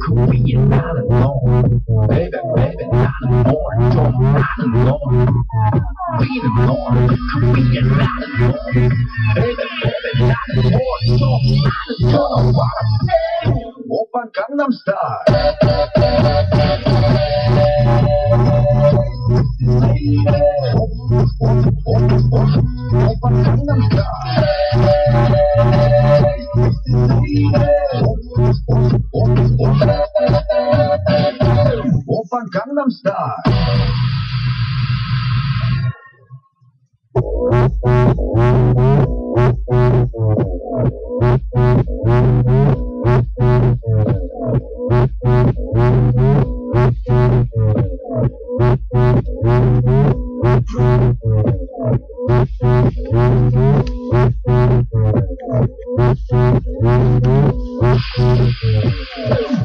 Korean not alone. Baby, baby, not alone. Don't not alone. Being alone. Korean not alone. Baby, baby, not alone. Don't not alone. What I'm saying. Oppa Gangnam Style. Oppa Gangnam Style. Oppa Gangnam Style.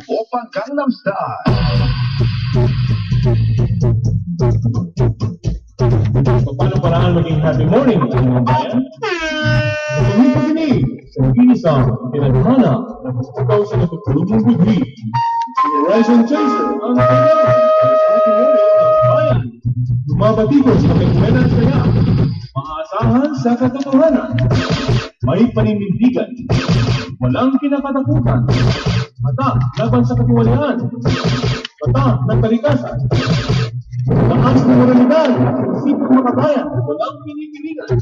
Oppa Gangnam Style. Paano paraan maging happy morning ang mga bayan? Kami pakinig sa inisang pinagmana ng hospital sa natutulog ng bigli. Horizon Chaser ang kanyang happy morning ng bayan. Lumabatikos sa pagkumena at kaya. Maasahan sa katotohanan. May paninindigan. Walang kinakatakutan. Mata laban sa katiwalaan. Mata ng kalikasan. Taas ng moralidad, sipag makabayan, walang pinipilitan.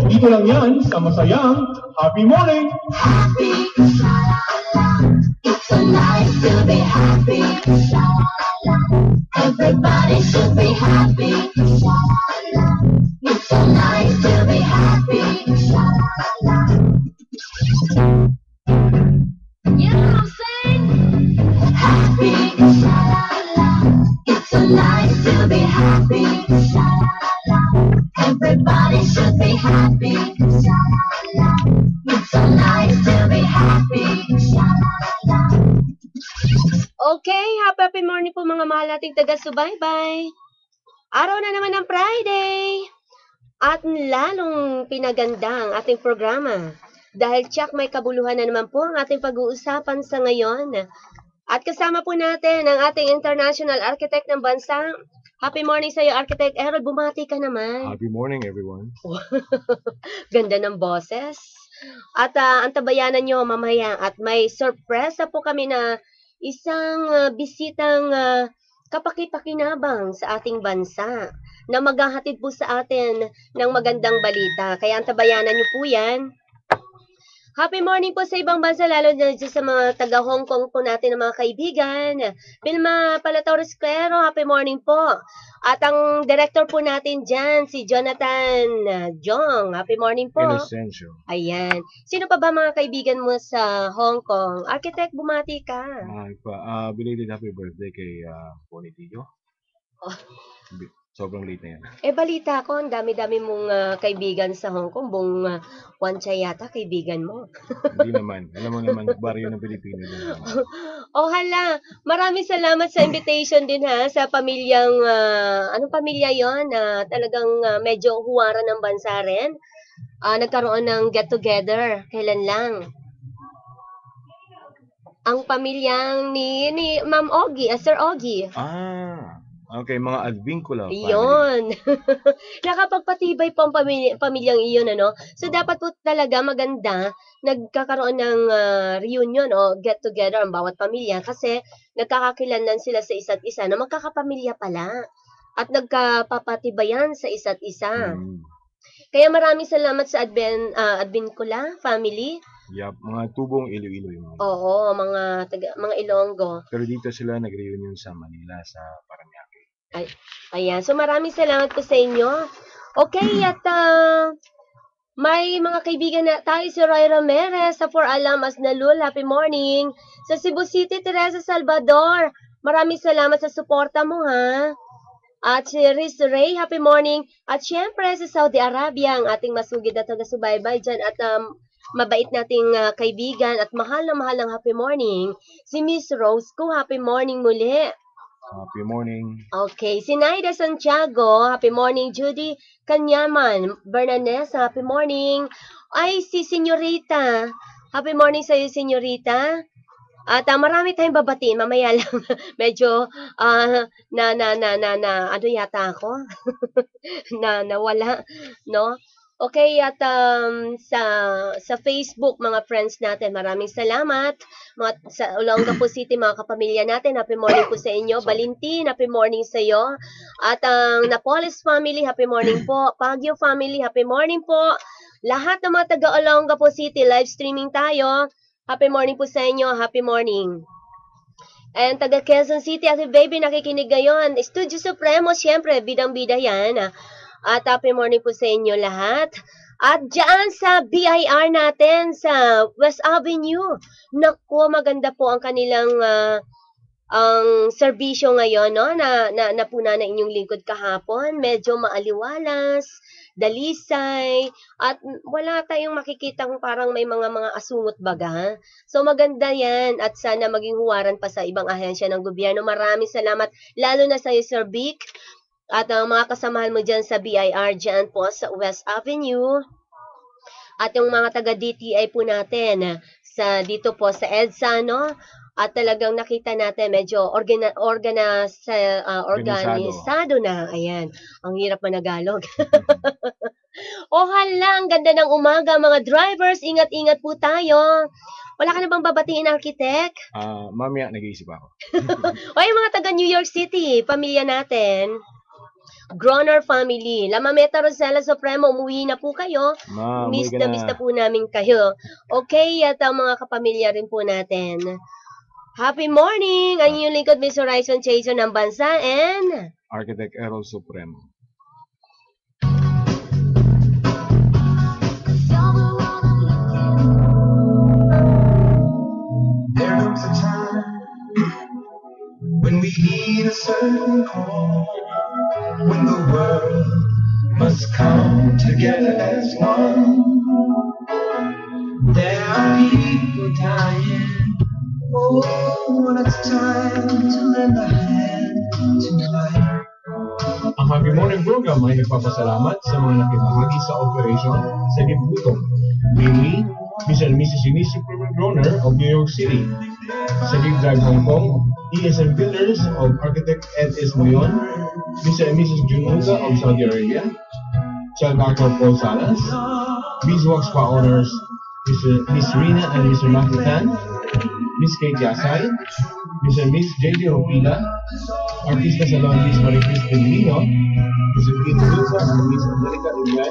Dito lang yan sa masayang Happy Morning! Happy, sha-la-la. It's so nice to be happy, sha-la-la. Everybody should be happy, sha-la-la. It's so nice to be happy, sha-la-la. You know what I'm saying? Happy, sha-la-la. It's so nice to be happy, sha-la-la. Everybody should be happy, sha-la-la. It's so nice to be happy, sha-la-la. Okay, happy morning po mga mahal nating taga-subaybay. Araw na naman ng Friday. At lalong pinaganda ang ating programa. Dahil tsak may kabuluhan na naman po ang ating pag-uusapan sa ngayon. At kasama po natin ang ating international architect ng bansa. Happy morning sa iyo, Architect Errol. Bumati ka naman. Happy morning, everyone. Ganda ng boses. At antabayanan nyo mamaya. At may sorpresa po kami na isang bisitang kapaki-pakinabang sa ating bansa na maghahatid po sa atin ng magandang balita. Kaya antabayanan nyo po yan. Happy morning po sa ibang bansa, lalo na sa mga taga-Hong Kong po natin ng mga kaibigan. Vilma Palatores-Claro, happy morning po. At ang director po natin dyan, si Jonathan Jong. Happy morning po. Inocencio. Ayan. Sino pa ba mga kaibigan mo sa Hong Kong? Architect, bumati ka. Belated happy birthday kay Bonitillo. Oh. Sobrang late na yan. Balita ko, ang dami-dami mong kaibigan sa Hong Kong. Buong Wancha yata, kaibigan mo. Hindi naman. Alam mo naman, baryo ng Pilipino. Hala. Maraming salamat sa invitation din ha, sa pamilyang, anong pamilya yon na talagang medyo huwara ng bansa rin. Nagkaroon ng get-together. Kailan lang? Ang pamilyang ni Ma'am Ogie, Sir Ogie. Okay, mga Advincula family. Iyon. Nakapagpatibay po ang pamilyang iyon, ano? So, dapat po talaga maganda nagkakaroon ng reunion o get-together ang bawat pamilya kasi nagkakakilanlan sila sa isa't isa na magkakapamilya pala at nagkapapatibayan sa isa't isa. Kaya maraming salamat sa Advincula family. Yup, mga tubong Iloilo yung mga. Oo, mga Ilonggo. Pero dito sila nag-reunion sa Manila, sa Parañaque. Ayan, so maraming salamat po sa inyo. Okay, at May mga kaibigan na tayo, si Roy Ramirez sa For Alamas na Lul, happy morning. Sa Cebu City, Teresa Salvador, maraming salamat sa suporta mo, ha. At si Riz Ray, happy morning. At syempre sa Saudi Arabia, ang ating masugid na taga-subaybay dyan at mabait nating kaibigan at mahal ng happy morning. Si Miss Rose ko, happy morning muli. Happy morning. Okay, si Naida Santiago, happy morning. Judy Kanyaman, Bernanes, happy morning. Ay, si Senyorita, happy morning sa'yo, Senyorita. At marami tayong babatiin, mamaya lang. Medyo, ano yata ako? Nawala, no? Okay, at sa Facebook, mga friends natin, maraming salamat. Sa Olongapo City, mga kapamilya natin, happy morning po sa inyo. Valentin, happy morning sa iyo. At ang Napoles family, happy morning po. Baguio family, happy morning po. Lahat ng mga taga Olongapo City, live streaming tayo. Happy morning po sa inyo, happy morning. And taga Quezon City, Ate Baby, nakikinig ngayon. Studio Supremo, syempre, bidang-bida yan. At happy morning po sa inyo lahat. At dyan sa BIR natin, sa West Avenue, naku, maganda po ang kanilang ang serbisyo ngayon, no? Napuna na inyong lingkod kahapon. Medyo maaliwalas, dalisay, at wala tayong makikitang parang may mga asungot baga. So maganda yan at sana maging huwaran pa sa ibang ahensya ng gobyerno. Maraming salamat, lalo na sa Sir Vic at ang mga kasamahan mo dyan sa BIR dyan po sa West Avenue. At yung mga taga-DTI po natin dito po sa EDSA, no? At talagang nakita natin medyo organisado na. Ayan, ang hirap managalog. Hala, ang ganda ng umaga mga drivers. Ingat-ingat po tayo. Wala ka na bang babatiin, architect? Mamaya, nag-iisip ako. O yung mga taga New York City, pamilya natin. Groner family. La Mameta Rosella Supremo, umuwi na po kayo. Miss na po namin kayo. Okay, at ang mga kapamilya rin po natin. Happy morning! Ang inyong lingkod, Miss Horizon Chaser ng Bansa and Architect Errol Supremo. There comes a time when we heed a certain call, when the world must come together as one. There are people dying. Oh, when it's time to lend a hand to life. Ang Happy Morning program ay nagpapasalamat sa mga nakibahagi sa operasyon sa Gibutong, namely Mr. and Mrs. Eunice Groner of New York City, sa Big Drive Hong Kong, ESM Builders of Architect Ed S. Moyon, Mr. and Mrs. Junuga of Saudi Arabia, Child Actor Paul Salas, Beeswax Spa Owners, Miss Rina and Mr. Matthew Tan, Miss Kate Yasay, Mr. and Miss J.J. Hopila, Artista Salon Miss Maricris Delino, Mr. Kate Lusa and Miss Angelica Ulan,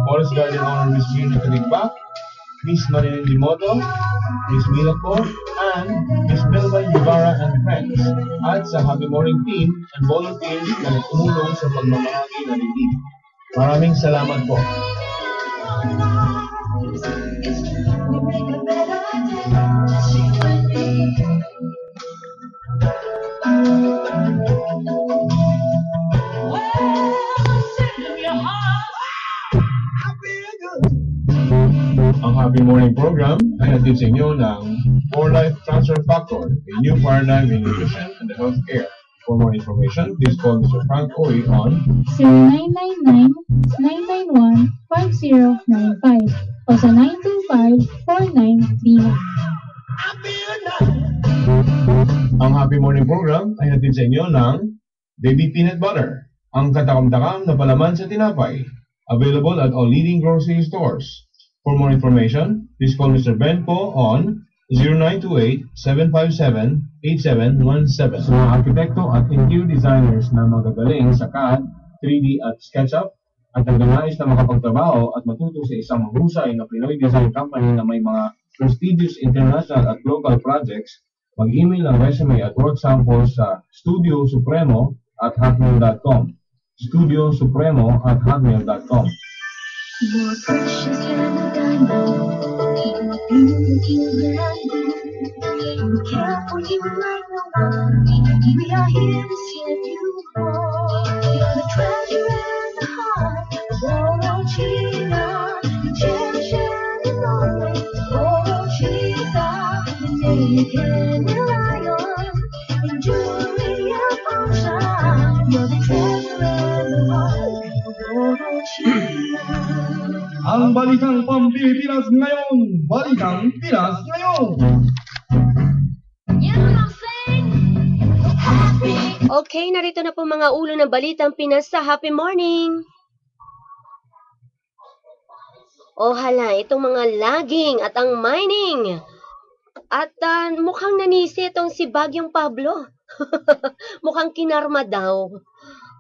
Forest Garden Owner Miss Gina Caligbak, Miss Marilyn Limoto, Miss Mila Po, and Miss Melvin Guevara and friends, at sa Happy Morning team and volunteers na tumulong sa pagmamahagi ng relief. Maraming salamat po. Ang Happy Morning program ay hatid sa inyo ng For Life Transfer Factor, a new paradigm in nutrition and healthcare. For more information, please call Mr. Frank Oy on 0999-991-5095 o sa 925-4939. Ang Happy Morning program ay hatid sa inyo ng Baby Peanut Butter, ang katakam-takam na palaman sa tinapay. Available at all leading grocery stores. For more information, please call Mr. Ben Po on 0928-757-8717. Sa mga arkitekto at interior designers na magagaling sa CAD, 3D at SketchUp at nagnanais na makapagtrabaho at matuto sa isang mahusay na Pinoy design company na may mga prestigious international at local projects, mag-email ang resume at work samples sa studiosupremo@hotmail.com. studiosupremo@hotmail.com. More precious than a diamond, more beautiful than gold. We care for you like no one. We are here to set you home. You're the treasure and the heart of Orochida. You cherish and always Orochida. The name you can rely on in jewelry and function. You're the treasure and the heart of Orochida. Ang balitang Pampipinas ngayon, balitang Pinas ngayon. You know what I'm saying? Happy. Okay, narito na po mga ulo ng Balitang Pinas sa Happy Morning. O hala, itong mga logging at ang mining. At mukhang nanisi itong si Bagyong Pablo. Mukhang kinarma daw.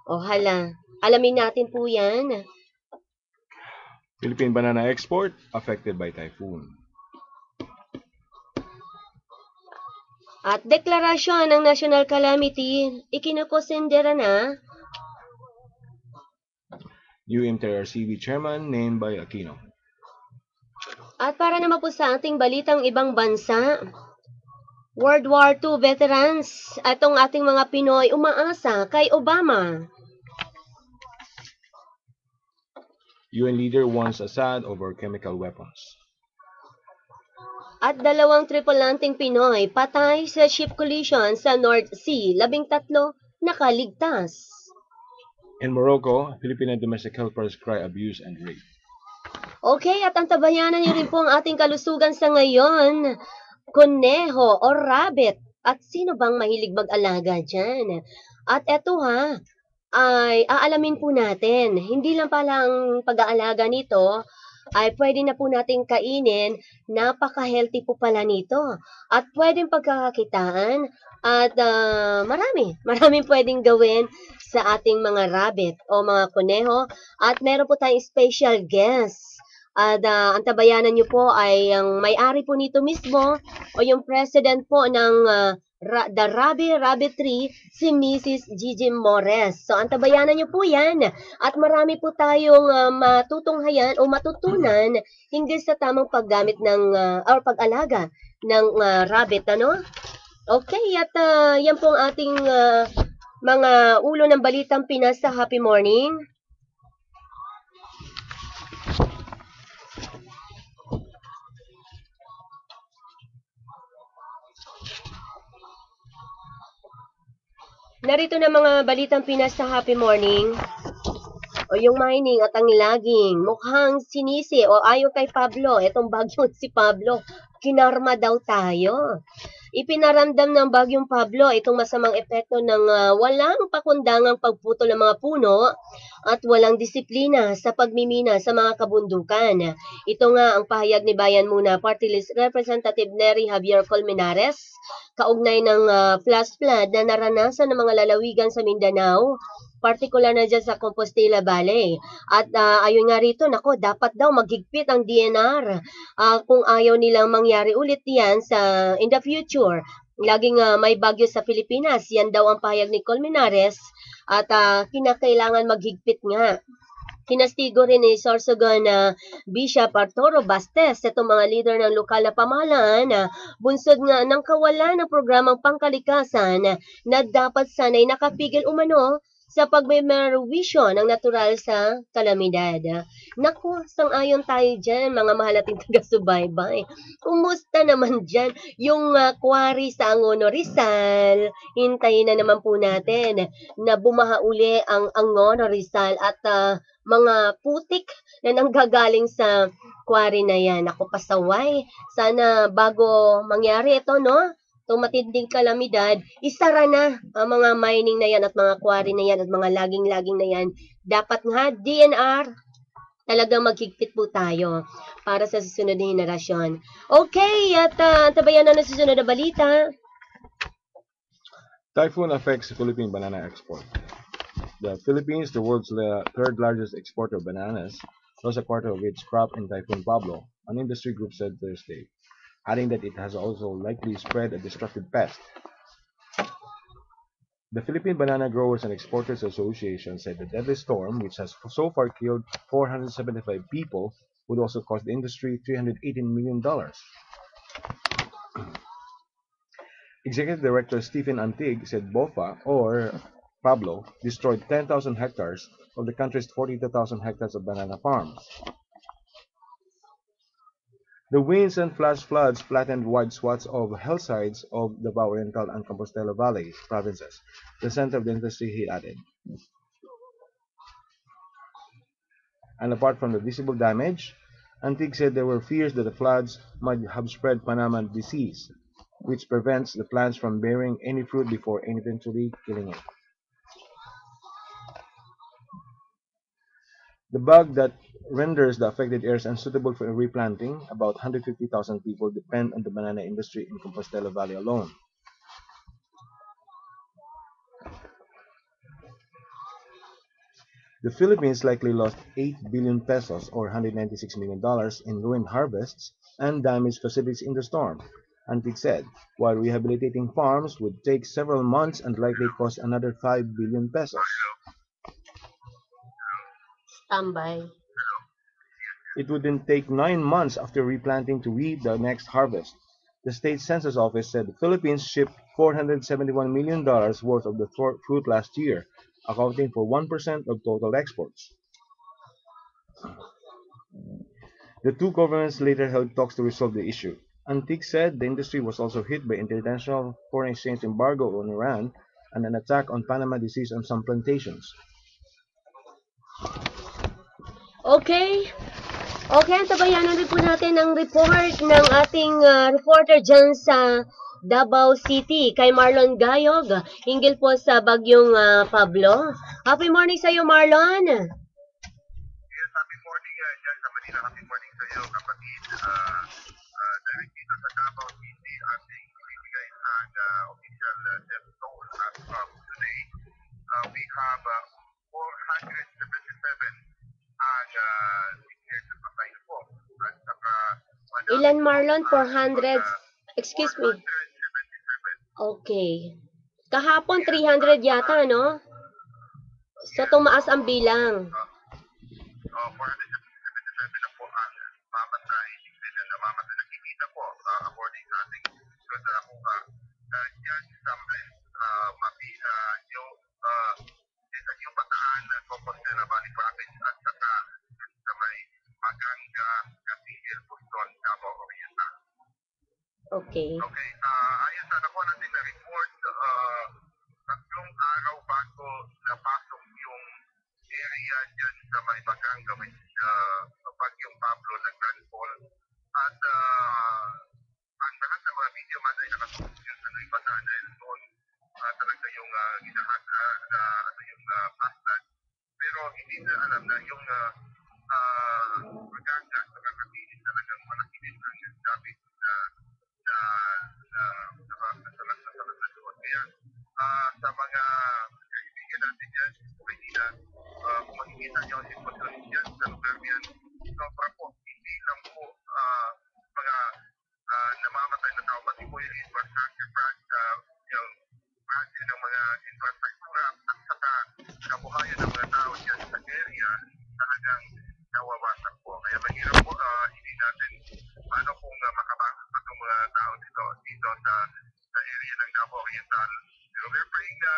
O hala, alamin natin po yan. Philippine banana export affected by typhoon. At deklarasyon ng national calamity, ikinukonsindera na. New MTRCB chairman named by Aquino. At para naman po sa ating balitang ibang bansa, World War II veterans, atong ating mga Pinoy umaasa kay Obama. UN leader warns Assad over chemical weapons. At 2 tripulanteng Pinoy patay sa ship collision sa North Sea, 13 nakaligtas. In Morocco, Filipino domestic helpers cry abuse and rape. Okay, at antabayanan niyo rin po ang ating kalusugan sa ngayon. Kuneho o rabbit. At sino bang mahilig mag-alaga dyan? At eto ay aalamin po natin. Hindi lang pala ang pag-aalaga nito, ay pwede na po nating kainin. Napaka-healthy po pala nito. At pwedeng pagkakakitaan. At maraming pwedeng gawin sa ating mga rabbit o mga kuneho. At meron po tayong special guest. At ang tabayanan nyo po ay ang may-ari po nito mismo o yung president po ng The Rabbitry, si Mrs. Gigi Mores. So ang tabayanan nyo po yan. At marami po tayong matutunghayan o matutunan hinggil sa tamang paggamit ng or pag-alaga ng rabbit. Ano? Okay, at yan po ang ating mga ulo ng Balitang Pinas sa Happy Morning. Narito na mga Balitang Pinas sa Happy Morning. O yung mining at ang logging. Mukhang sinisi o ayo kay Pablo. Itong bagyong si Pablo. Kinarma daw tayo. Ipinaramdam ng bagyong Pablo itong masamang epekto ng walang pakundangang pagputol ng mga puno at walang disiplina sa pagmimina sa mga kabundukan. Ito nga ang pahayag ni Bayan Muna Party List Representative Nery Javier Colmenares kaugnay ng flash flood na naranasan ng mga lalawigan sa Mindanao, partikular na dyan sa Compostela Valley. At ayun nga rito, nako, dapat daw maghigpit ang DNR kung ayaw nilang mangyari ulit yan in the future. Laging may bagyo sa Pilipinas, yan daw ang pahayag ni Colmenares at kinakailangan maghigpit nga. Kinastigo rin ni Sorsogon Bishop Arturo Bastes, itong mga leader ng lokal na pamahalaan bunsod nga ng kawalan ng programang pangkalikasan na dapat sanay nakapigil umano sa pagmemerwisyo ng natural sa kalamidad. Naku, sang-ayon tayo dyan, mga mahalating taga-subaybay. Kumusta naman dyan yung quarry sa Angono Rizal? Hintayin na naman po natin na bumaha uli ang Angono Rizal at mga putik na nanggagaling sa quarry na yan. Ako pasaway. Sana bago mangyari ito, no? Itong matinding kalamidad, isara na ang mga mining na yan at mga quarry na yan at mga laging-laging na yan. Dapat nga, DNR, talagang maghigpit po tayo para sa susunod na henerasyon. Okay, at tabayan na susunod na balita. Typhoon affects Philippine banana export. The Philippines, the world's third largest exporter of bananas, lost a quarter of its crop in Typhoon Pablo, an industry group said Thursday, adding that it has also likely spread a destructive pest. The Philippine Banana Growers and Exporters Association said the deadly storm, which has so far killed 475 people, would also cost the industry $318 million. Executive Director Stephen Antig said BOFA, or Pablo, destroyed 10,000 hectares of the country's 42,000 hectares of banana farms. The winds and flash floods flattened wide swaths of hillsides of Davao Oriental and Compostela Valley provinces, the center of the industry, he added. And apart from the visible damage, Antig said there were fears that the floods might have spread Panama disease, which prevents the plants from bearing any fruit before eventually killing it. The bug that renders the affected areas unsuitable for replanting, about 150,000 people depend on the banana industry in Compostela Valley alone. The Philippines likely lost 8 billion pesos or $196 million in ruined harvests and damaged facilities in the storm, Antig said, while rehabilitating farms would take several months and likely cost another 5 billion pesos. Standby. It would then take 9 months after replanting to reap the next harvest. The state census office said the Philippines shipped $471 million worth of the fruit last year, accounting for 1% of total exports. The two governments later held talks to resolve the issue. Antig said the industry was also hit by international foreign exchange embargo on Iran and an attack on Panama disease on some plantations. Okay. Okay, antabayanan rin po natin ang report ng ating reporter dyan sa Davao City, kay Marlon Gayog, hinggil po sa bagyong Pablo. Happy morning sa iyo, Marlon. Yes, happy morning dyan sa Manila. Happy morning sa iyo, kapatid. Dahil dito sa Davao City, ating ibigay ang official death toll as of today. We have 477 ang declared na patay po. At saka, Ilan, Marlon? 400? Excuse me. 477. Okay. Kahapon 300 yata, no? So, tumaas ang bilang. 477 na po ang mamatay. Hindi na namamatay. Nakikita po, according sa ating sulat na nakuha. Yan sa mapila yung bataan na Compostela Valley Province at saka sa may Maganga, Catigil, Boston, Davao Oriental. Okay. Okay, ayon sa nakuha natin na report, tatlong araw bago napasok yung area dyan sa may Maganga, may bagyong Pablo na landfall. At ang lahat ng mga video man ay nakasuot yun sa may bataan dahil doon talaga yung ginahat yung plastan. Pero hindi na alam na yung Maganga sa Catigil talagang malaki din ang dapit kaya sa mga kaibigan natin dyan sa Manila, kung makikita nyo ang sitwasyon dyan sa lugar niyan, sobra po, hindi lang po mga namamatay na tao, pati po yung infrastructure yung project ng mga infrastruktura at saka kabuhayan ng mga tao dyan sa area talagang nawawasak po. Kaya mahirap po, hindi natin paano kung makabangon pa itong mga tao dito sa area ng Davao Oriental. Pero we're praying na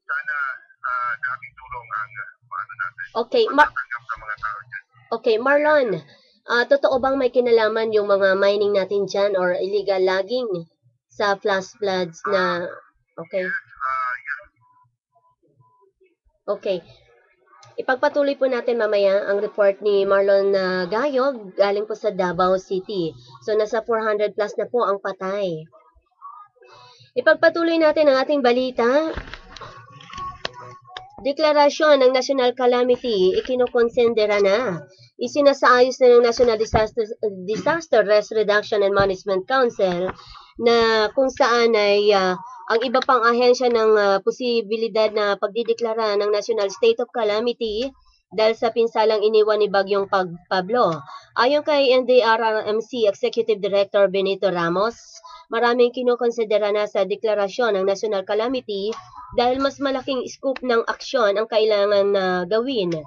sana daming tulong ang natin. Okay, matanggap sa mga tao dyan. Okay, Marlon. Totoo bang may kinalaman yung mga mining natin dyan or illegal logging sa flash floods na... Okay. Yes. Okay. Ipagpatuloy po natin mamaya ang report ni Marlon Gayog galing po sa Davao City. So, nasa 400 plus na po ang patay. Ipagpatuloy natin ang ating balita. Deklarasyon ng National Calamity, ikinokonsendera na. Isinasaayos na ng National Disaster Risk Reduction and Management Council na kung saan ay ang iba pang ahensya ng posibilidad na pagdideklara ng National State of Calamity dahil sa pinsalang iniwan ni Bagyong Pablo. Ayon kay NDRRMC Executive Director Benito Ramos, maraming kinukonsidera na sa deklarasyon ng national calamity dahil mas malaking scope ng aksyon ang kailangan na gawin.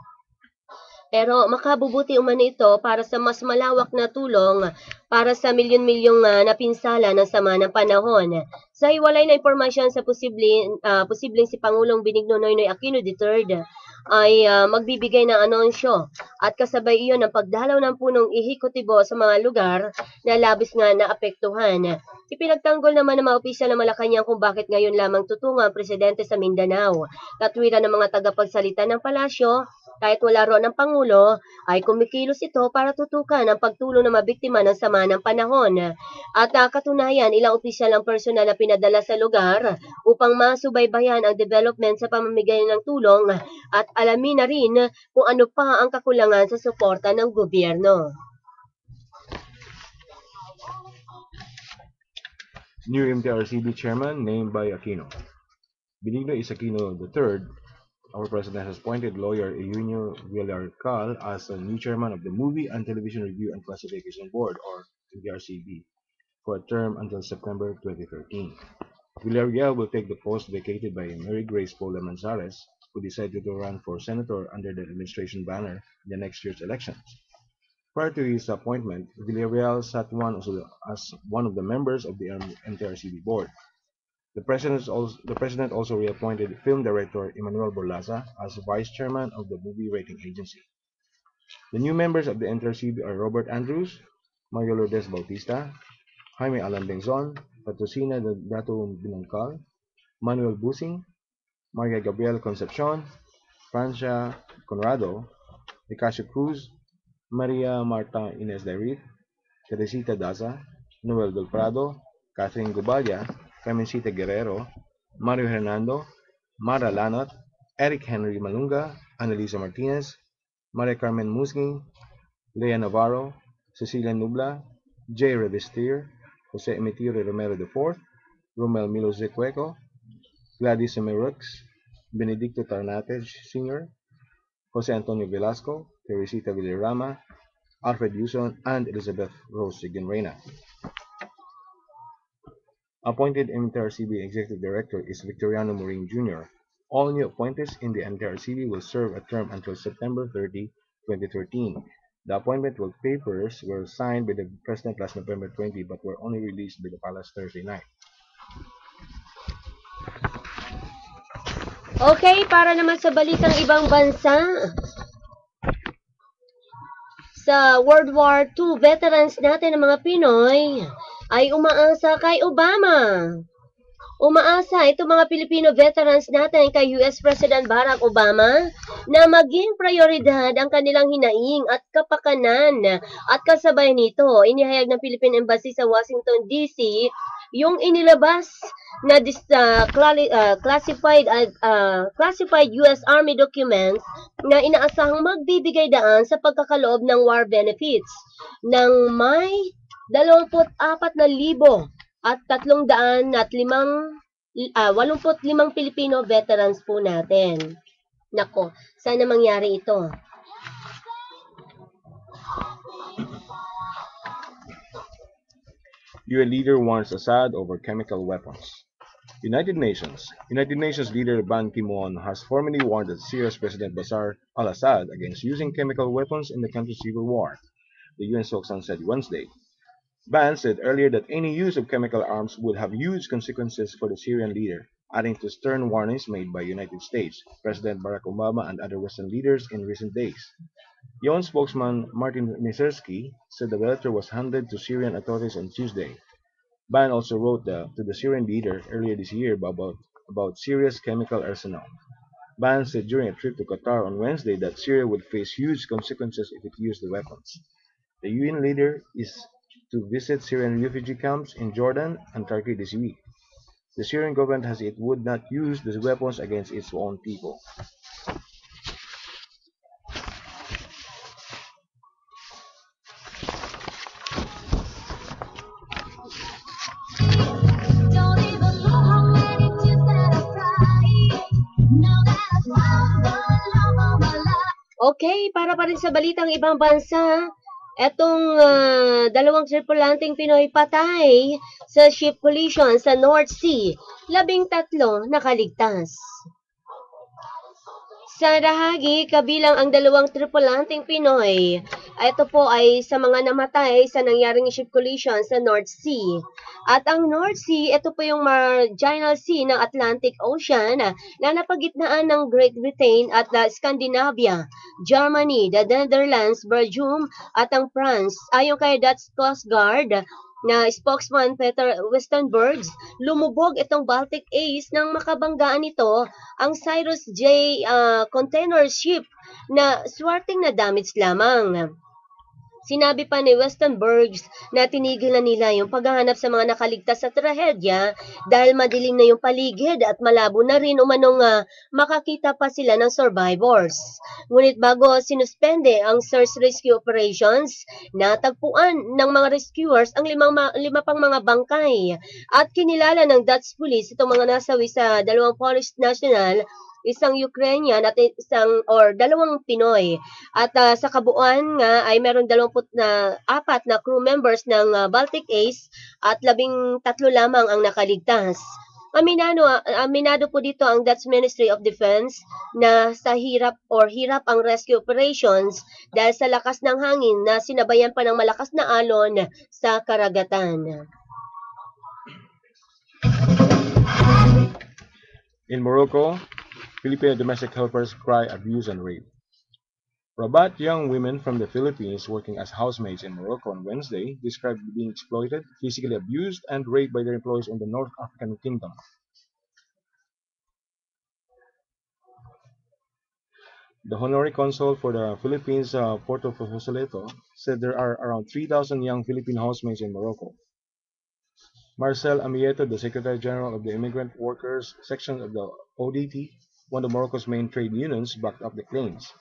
Pero makabubuti umano ito para sa mas malawak na tulong para sa milyon-milyong napinsala ng sama ng panahon. Sa hiwalay na impormasyon sa posibleng si Pangulong Benigno Noynoy Aquino III ay magbibigay ng anunsyo at kasabay iyon ng pagdalaw ng punong ehekutibo sa mga lugar na labis nga naapektuhan. Ipinagtanggol naman ng mga opisyal ng Malacanang kung bakit ngayon lamang tutungo ang presidente sa Mindanao. Katwiran ng mga tagapagsalita ng palasyo, kahit wala roon ng Pangulo, ay kumikilos ito para tutukan ang pagtulong ng mga biktima ng sama ng panahon. At katunayan, ilang opisyal ang personal na pinadala sa lugar upang masubaybayan ang development sa pamamigay ng tulong at alamin na rin kung ano pa ang kakulangan sa suporta ng gobyerno. New MTRCB chairman named by Aquino. Benigno is Aquino III. Our president has appointed lawyer Eugenio Villarcal as the new chairman of the Movie and Television Review and Classification Board, or MTRCB, for a term until September 2013. Villarreal will take the post vacated by Mary Grace Pola Manzares, who decided to run for senator under the administration banner in the next year's elections. Prior to his appointment, Villarreal sat as one of the members of the MTRCB board. The president also reappointed film director Emmanuel Borlaza as vice chairman of the movie rating agency. The new members of the MTRCB are Robert Andrews, Mario Lourdes Bautista, Jaime Alan Benzon, Patrocina Dato Binangkal, Manuel Busing, Maria Gabriel Concepcion, Francia Conrado, Nicasio Cruz, Maria Marta Inez Darit, Teresita Daza, Noel Del Prado, Catherine Gubalya, Carmencita Guerrero, Mario Hernando, Mara Lanot, Eric Henry Malunga, Annalisa Martinez, Maria Carmen Musging, Lea Navarro, Cecilia Nubla, Jay Revestir, Jose Emitio Romero IV, Romel Milo Zecueco, Gladys Semerux, Benedicto Tarnatej Sr., Jose Antonio Velasco, Teresita Villarama, Alfred Yuson, and Elizabeth Rose Reina. Appointed MTRCB Executive Director is Victoriano Moring Jr. All new appointees in the MTRCB will serve a term until September 30, 2013. The appointment papers were signed by the President last November 20 but were only released by the Palace Thursday night. Okay, para naman sa balitang ibang bansa. Sa World War II veterans natin ng mga Pinoy ay umaasa kay Obama. Umaasa itong mga Pilipino veterans natin kay US President Barack Obama na maging prioridad ang kanilang hinaing at kapakanan. At kasabay nito, inihayag ng Philippine Embassy sa Washington DC yung inilabas na classified US Army documents na inaasahang magbibigay daan sa pagkakaloob ng war benefits ng may 24,385 Pilipino veterans po natin. Nako, sana mangyari ito. UN leader warns Assad over chemical weapons. United Nations leader Ban Ki-moon has formally warned Syria's President Bashar al-Assad against using chemical weapons in the country's civil war, the UN spokesman said Wednesday. Ban said earlier that any use of chemical arms would have huge consequences for the Syrian leader, adding to stern warnings made by United States, President Barack Obama, and other Western leaders in recent days. UN spokesman Martin Misersky said the letter was handed to Syrian authorities on Tuesday. Ban also wrote to the Syrian leader earlier this year about Syria's chemical arsenal. Ban said during a trip to Qatar on Wednesday that Syria would face huge consequences if it used the weapons. The UN leader is to visit Syrian refugee camps in Jordan and Turkey this week. The Syrian government has it would not use these weapons against its own people. Don't even know how many tears that I've cried. Now that I found the love of my life. Okay, para pa rin sa balitang ibang bansa, etong dalawang tripulanteng Pinoy patay sa ship collision sa North Sea, 13 nakaligtas. Sa Rahagi, kabilang ang dalawang tripulanteng Pinoy. Ito po ay sa mga namatay sa nangyaring ship collision sa North Sea. At ang North Sea, ito po yung marginal sea ng Atlantic Ocean na napagitnaan ng Great Britain at Scandinavia, Germany, the Netherlands, Belgium at ang France. Ayon kay Dutch Coast Guard, na spokesman Peter Westenbergs, lumubog itong Baltic Ace nang makabanggaan nito ang Cyrus J container ship na swerteng na damage lamang. Sinabi pa ni Westenbergs na tinigil na nila yung paghahanap sa mga nakaligtas sa trahedya dahil madilim na yung paligid at malabo na rin umanong makakita pa sila ng survivors. Ngunit bago sinuspende ang search rescue operations, natagpuan ng mga rescuers ang lima pang mga bangkay at kinilala ng Dutch police itong mga nasawi sa dalawang Polish national, isang Ukrainian at dalawang Pinoy. At sa kabuuan nga ay meron 24 na crew members ng Baltic Ace at 13 lamang ang nakaligtas. Aminado po dito ang Dutch Ministry of Defense na sa hirap ang rescue operations dahil sa lakas ng hangin na sinabayan pa ng malakas na alon sa karagatan. In Morocco, Filipino domestic helpers cry abuse and rape. Rabat young women from the Philippines working as housemaids in Morocco on Wednesday described being exploited, physically abused, and raped by their employees in the North African Kingdom. The Honorary Consul for the Philippines, Porto Joseleto, said there are around 3,000 young Filipino housemaids in Morocco. Marcel Amieto, the Secretary General of the Immigrant Workers Section of the ODT, one of Morocco's main trade unions, backed up the claims.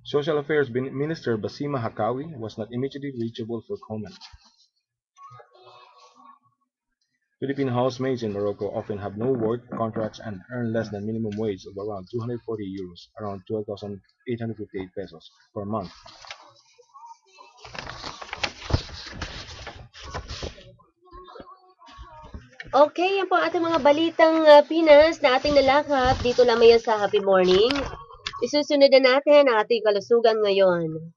Social Affairs Minister Basima Hakawi was not immediately reachable for comment. Philippine housemaids in Morocco often have no work contracts and earn less than minimum wage of around 240 euros, around 12,858 pesos per month. Okay, yan po ating mga balitang Pinas na ating nalakap dito lamang yan sa Happy Morning. Isusunod na natin ang ating kalusugan ngayon.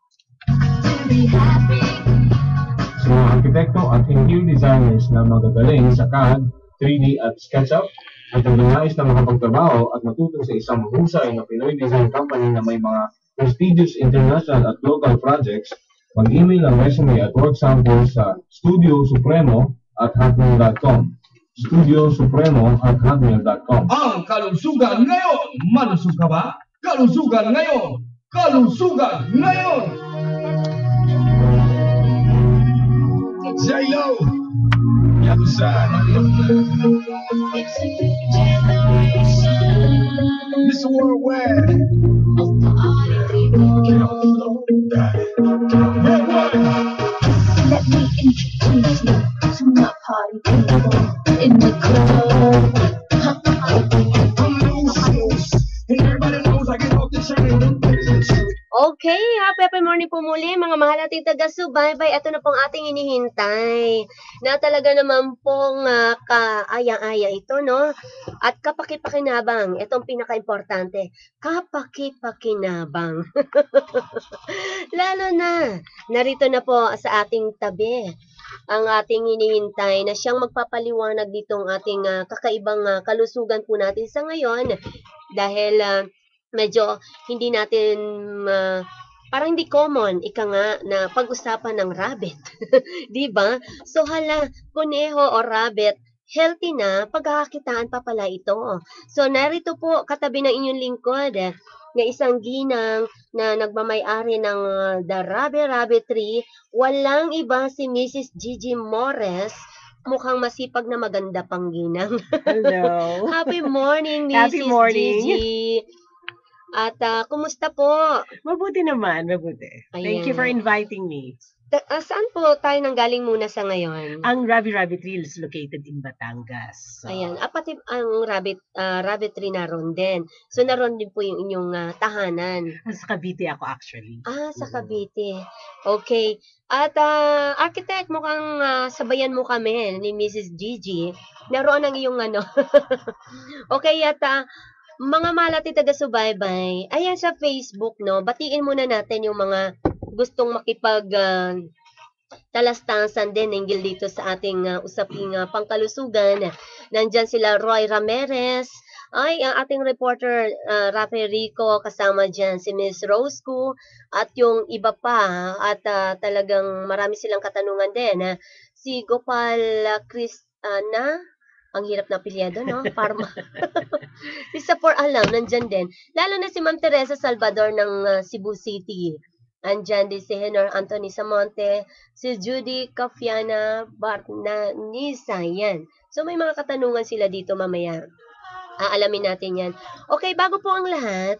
Sa mga arkitekto at interior designers na magagaling sa CAD, 3D at SketchUp, at ang nais na makapagtrabaho at matuto sa isang mahusay na Pinoy design company na may mga prestigious international at local projects, mag-email ang resume at work samples sa studiosupremo@hotmail.com. studiosupremo@hotmail.com. Ang kalusugan ngayon! Malusog ka ba? Kalusugan ngayon! Kalusugan ngayon! J-Lo, the other side. It's a new generation Mr. Worldwide. of party people. Get on the floor. Worldwide. Let me introduce you to my party people in the club. I'm loose, and everybody knows I get off the train. Okay, happy morning po muli mga mahal ating taga-subaybay. Ito na pong ating inihintay na talaga naman pong kaaya-aya ito, no? At kapaki-pakinabang, itong pinaka-importante, kapaki-pakinabang. Lalo na, narito na po sa ating tabi ang ating hinihintay na siyang magpapaliwanag ditong ating kakaibang kalusugan po natin sa ngayon dahil medyo hindi natin parang hindi common ika nga na pag-usapan ng rabbit. 'Di ba? So hala, kuneho o rabbit, healthy na, pagkakakitaan pa pala ito. So narito po katabi ng inyong lingkod na isang ginang na nagmamay-ari ng The Rabbitry, walang iba si Mrs. Gigi Mores. Mukhang masipag na maganda pang ginang. Hello. Happy morning, Mrs. Happy morning. Gigi. At kumusta po? Mabuti naman, mabuti. Thank you for Ayan. inviting me. Saan po tayo nanggaling muna sa ngayon? Ang Ravi Rabbit is located in Batangas. So, Ayan. Pati ang rabbitry naroon din. So, naroon din po yung inyong tahanan. sa Cavite ako actually. Sa Cavite. Okay. At architect, mukhang sabayan mo kami ni Mrs. Gigi. Naroon ang iyong ano. Okay, at mga malati taga-subaybay, ayan sa Facebook, no, batiin muna natin yung mga gustong makipag talastasan din hinggil dito sa ating usaping pangkalusugan. Nandyan sila Roy Ramirez, ay ang ating reporter Rafael Rico, kasama dyan si Miss Rose Ku, at yung iba pa, at talagang marami silang katanungan din. Si Gopal Kristana, ang hirap na apelyido, no? Parma. Si Sapor Alam, nandyan din. Lalo na si Ma'am Teresa Salvador ng Cebu City. Andyan din si Henor Anthony Samonte, si Judy Cafiana Barnanisa, yan. So may mga katanungan sila dito mamaya. Aalamin natin yan. Okay, bago po ang lahat,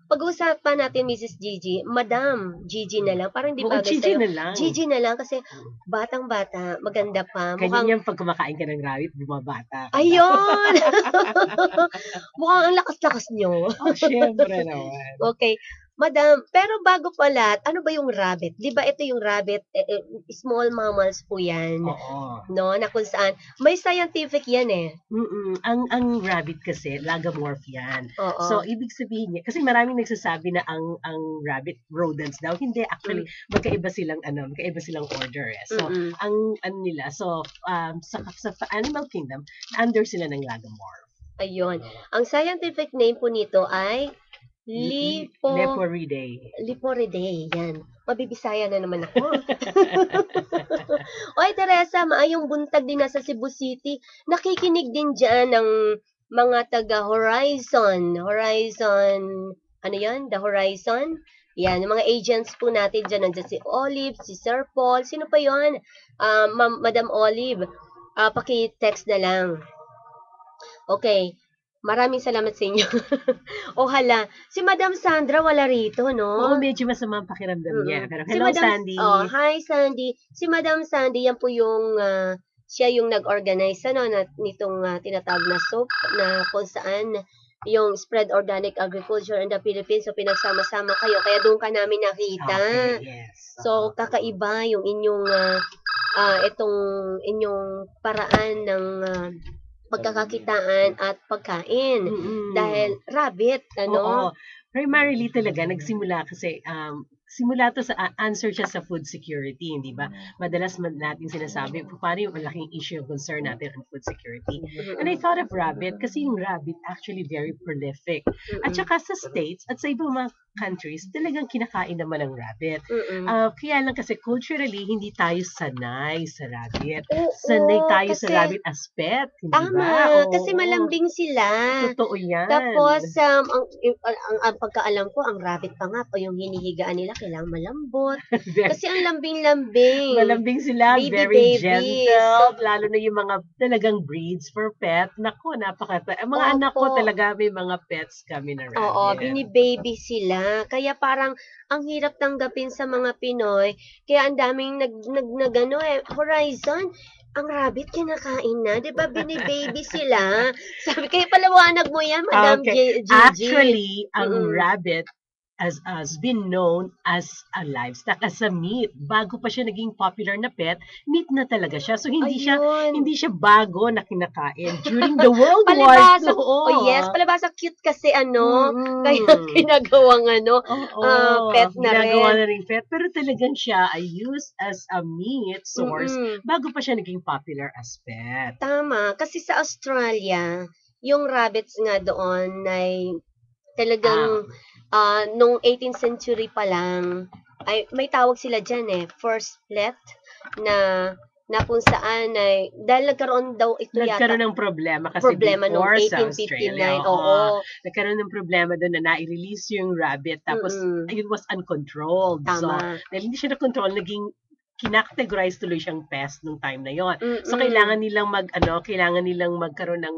pag-uusapan natin, Mrs. Gigi, Madam Gigi na lang. Parang hindi bagay Gigi sa'yo. na lang. Gigi na lang kasi batang-bata, maganda pa. Ganyan yung pag kumakain ka ng rabbit, bumabata. Ayun! Mukhang ang lakas-lakas nyo. Syempre naman. Okay. Madam, pero bago pa lahat, ano ba yung rabbit? Di ba ito yung rabbit, small mammals po yan. Oo. No, na kung saan, may scientific yan eh. Ang rabbit kasi, lagomorph yan. Oo. So, ibig sabihin niya, kasi maraming nagsasabi na ang rabbit, rodents daw. Hindi, actually, magkaiba silang order eh. So, sa animal kingdom, under sila ng lagomorph. Ayun. Ang scientific name po nito ay Leporidae. Leporidae, yan. Mabibisaya na naman ako. Oy, Teresa, maayong buntag din nasa Cebu City. Nakikinig din dyan ng mga taga Horizon. Ano yan? The Horizon? Yan, yung mga agents po natin dyan. Nandiyan si Olive, si Sir Paul. Sino pa yon? Madam Olive. Paki-text na lang. Okay. Maraming salamat sa inyo. Hala, si Madam Sandra wala rito, no? Oo, medyo masama ang pakiramdam niya. Pero hello, Sandy. Hi, Sandy. Si Madam Sandy, yan po yung, siya yung nag-organize, nitong tinatawag na soap, na kung saan yung Spread Organic Agriculture in the Philippines. So, pinagsama-sama kayo. Kaya doon ka namin nakita. Okay, yes. So, kakaiba yung inyong, inyong paraan ng pagkakakitaan at pagkain. Dahil rabbit, ano? Oo. Primarily talaga, nagsimula kasi, simula to sa answer siya sa food security, hindi ba? Madalas natin sinasabi, paano yung malaking issue of concern natin on food security. And I thought of rabbit kasi yung rabbit actually very prolific. At saka sa States at sa ibang mga countries, talagang kinakain naman ng rabbit. Kaya lang kasi culturally, hindi tayo sanay sa rabbit. Sanay tayo sa rabbit as pet, hindi ba? Tama, kasi malambing sila. Totoo yan. Tapos, ang pagkaalam ko, ang rabbit pa nga, yung hinihigaan nila, kailangan malambot. Kasi ang lambing-lambing. Malambing sila, baby, very gentle. Lalo na yung mga talagang breeds for pet. Naku, ang mga anak ko talaga may mga pets kami na rabbit. Oo, bini-baby sila. Kaya parang ang hirap tanggapin sa mga Pinoy. Kaya ang daming Horizon, ang rabbit kinakain na. Di ba bini-baby sila? Sabi, kayo palawanag mo yan, Madam Gigi. Actually, ang rabbit has been known as a livestock, as a meat. Bago pa siya naging popular na pet, meat na talaga siya. So hindi siya bago na kinakain during the World War II. Yes, palibasa cute kasi kaya ginagawang pet na rin. Ginagawa na rin pet, pero talagang siya ay used as a meat source bago pa siya naging popular as pet. Tama, kasi sa Australia, yung rabbits nga doon ay talagang nung 18th century pa lang, ay may tawag sila dyan first left na kung saan ay, dahil nagkaroon daw nagkaroon ng problema kasi noong before sa 1859, Australia. Nagkaroon ng problema doon na nai-release yung rabbit tapos it was uncontrolled. Tama. So, dahil hindi siya na-control, naging kinakategorize tuloy siyang pest nung time na yon. So, kailangan nilang magkaroon ng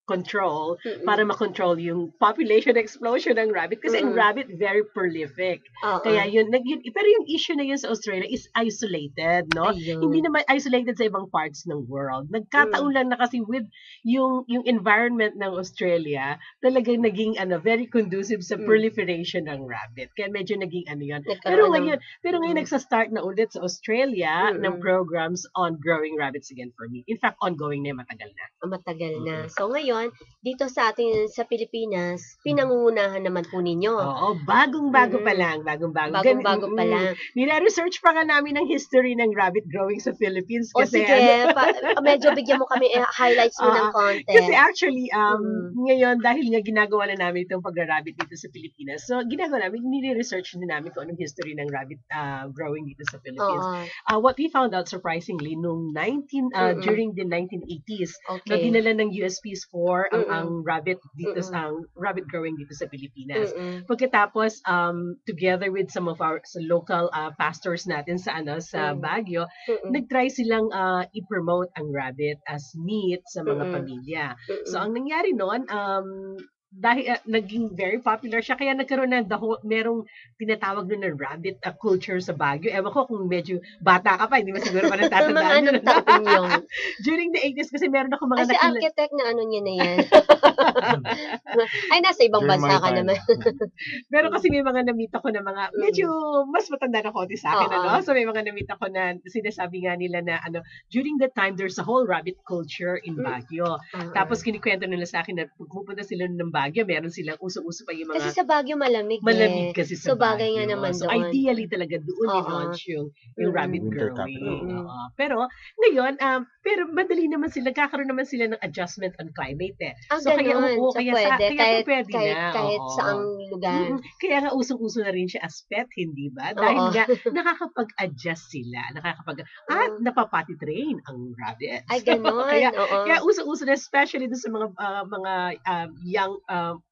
control Mm-mm. para makontrol yung population explosion ng rabbit kasi ang Mm-mm. rabbit very prolific. Oo. Kaya pero yung issue na yun sa Australia is isolated, no? Ayun. Hindi naman isolated sa ibang parts ng world. Nagkataon lang na kasi with yung environment ng Australia, talagang naging very conducive sa proliferation ng rabbit. Kaya medyo naging yun. Pero Nagkaroon ng ngayon nagsa-start na ulit sa Australia ng Mm-mm. programs on growing rabbits again for meat. In fact, ongoing na, matagal na. matagal na. So ngayon, dito sa atin sa Pilipinas, pinangungunahan naman po ninyo. Oo, bagong-bago pa Mm. lang, bagong-bago. Bagong-bago pa lang. Nire-research pa nga namin ang history ng rabbit growing sa Philippines O kasi sige, medyo bigyan mo kami highlights mo ng konti. kasi actually, Mm. ngayon, dahil nga ginagawa na namin itong pagra-rabbit dito sa Pilipinas, so ginagawa namin, nire-research din namin kung anong history ng rabbit growing dito sa Philippines. Oo. What we found out surprisingly, Mm-mm. during the 1980s, na Okay. dinala ng US Peace Corps ang Mm-mm. rabbit dito Mm-mm. ang rabbit growing dito sa Pilipinas. Mm-mm. Pagkatapos, together with some of our local pastors natin sa Mm. Baguio, Mm-mm. nag-try silang i-promote ang rabbit as meat sa mga Mm-mm. pamilya. So Mm-mm. ang nangyari noon, dahil naging very popular siya, kaya nagkaroon ng merong tinatawag doon na rabbit culture sa Baguio. Ewan ko kung medyo bata ka pa, hindi mo siguro pa natatandaan Mga yun. anong taon yun? During the 80s kasi meron ako mga Kasi architect na niya na yan. Ay, nasa ibang During bansa my ka time. naman. Pero kasi may mga namita ko na mga medyo mas matanda na konti sa akin, Oo. So may mga namita ko na sinasabi nga nila na during that time there's a whole rabbit culture in Baguio. Tapos kinikwento nila sa akin na pag pupunta sila ng Baguio, meron silang uso-uso pa yung Kasi mga sa Baguio malamig malamig eh. kasi sa So bagay nga Baguio. naman So doon. ideally talaga doon Oo. i-launch yung Mm-mm. rabbit Winter growing. capital. Oo. Pero ngayon, pero madali naman sila, kakaroon naman sila ng adjustment on climate eh. So ganun. So pwede. Kahit oo. saang lugar. Kaya nga usong-uso na rin siya as pet, hindi ba? Dahil Oo. nga nakakapag-adjust sila, at napapati train ang rabbits. Ay, ganun. kaya Oo. usong-uso na, especially dun sa mga young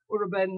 urban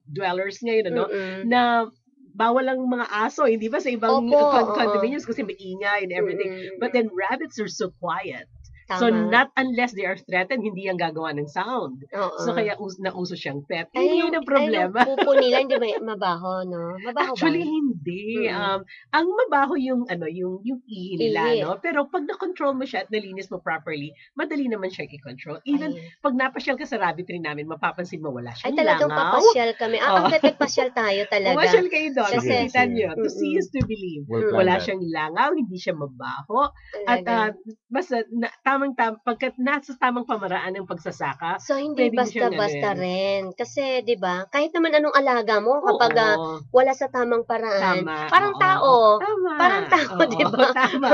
dwellers ngayon, Mm-mm. na bawal ang mga aso, hindi ba sa ibang Opo, oo. condominiums kasi maingay and everything. Mm-mm. But then rabbits are so quiet. Tama. So not unless they are threatened, hindi yan gagawa ng sound. Oo. So kaya nauso siyang pet. Ay, Yun ang problema. Ay, yung pupo nila, hindi ba mabaho, no? Mabaho Actually, ba? hindi. Mm-mm. Ang mabaho yung ihi nila, Ihi. no? Pero pag na-control mo siya at nalinis mo properly, madali naman siya i-control. Even Ay. pag napasyal ka sa rabbitry namin, mapapansin mo wala Ay, siyang talagang langaw. papasyal kami. Ang bet pasyal tayo talaga. Pumasyal kayo doon. Kasi- Makikita niyo. To Mm-mm. see is to believe. We'll plan Wala that. siyang langaw, hindi siya mabaho. At Talaga. basta pagkat nasa tamang pamaraan ng pagsasaka, So, hindi pwede siyang basta-basta ano rin. Kasi, di ba, kahit naman anong alaga mo, kapag oo, wala sa tamang paraan, tama. parang oo. tao. Tama. Parang tao, Oo, di ba? Tama.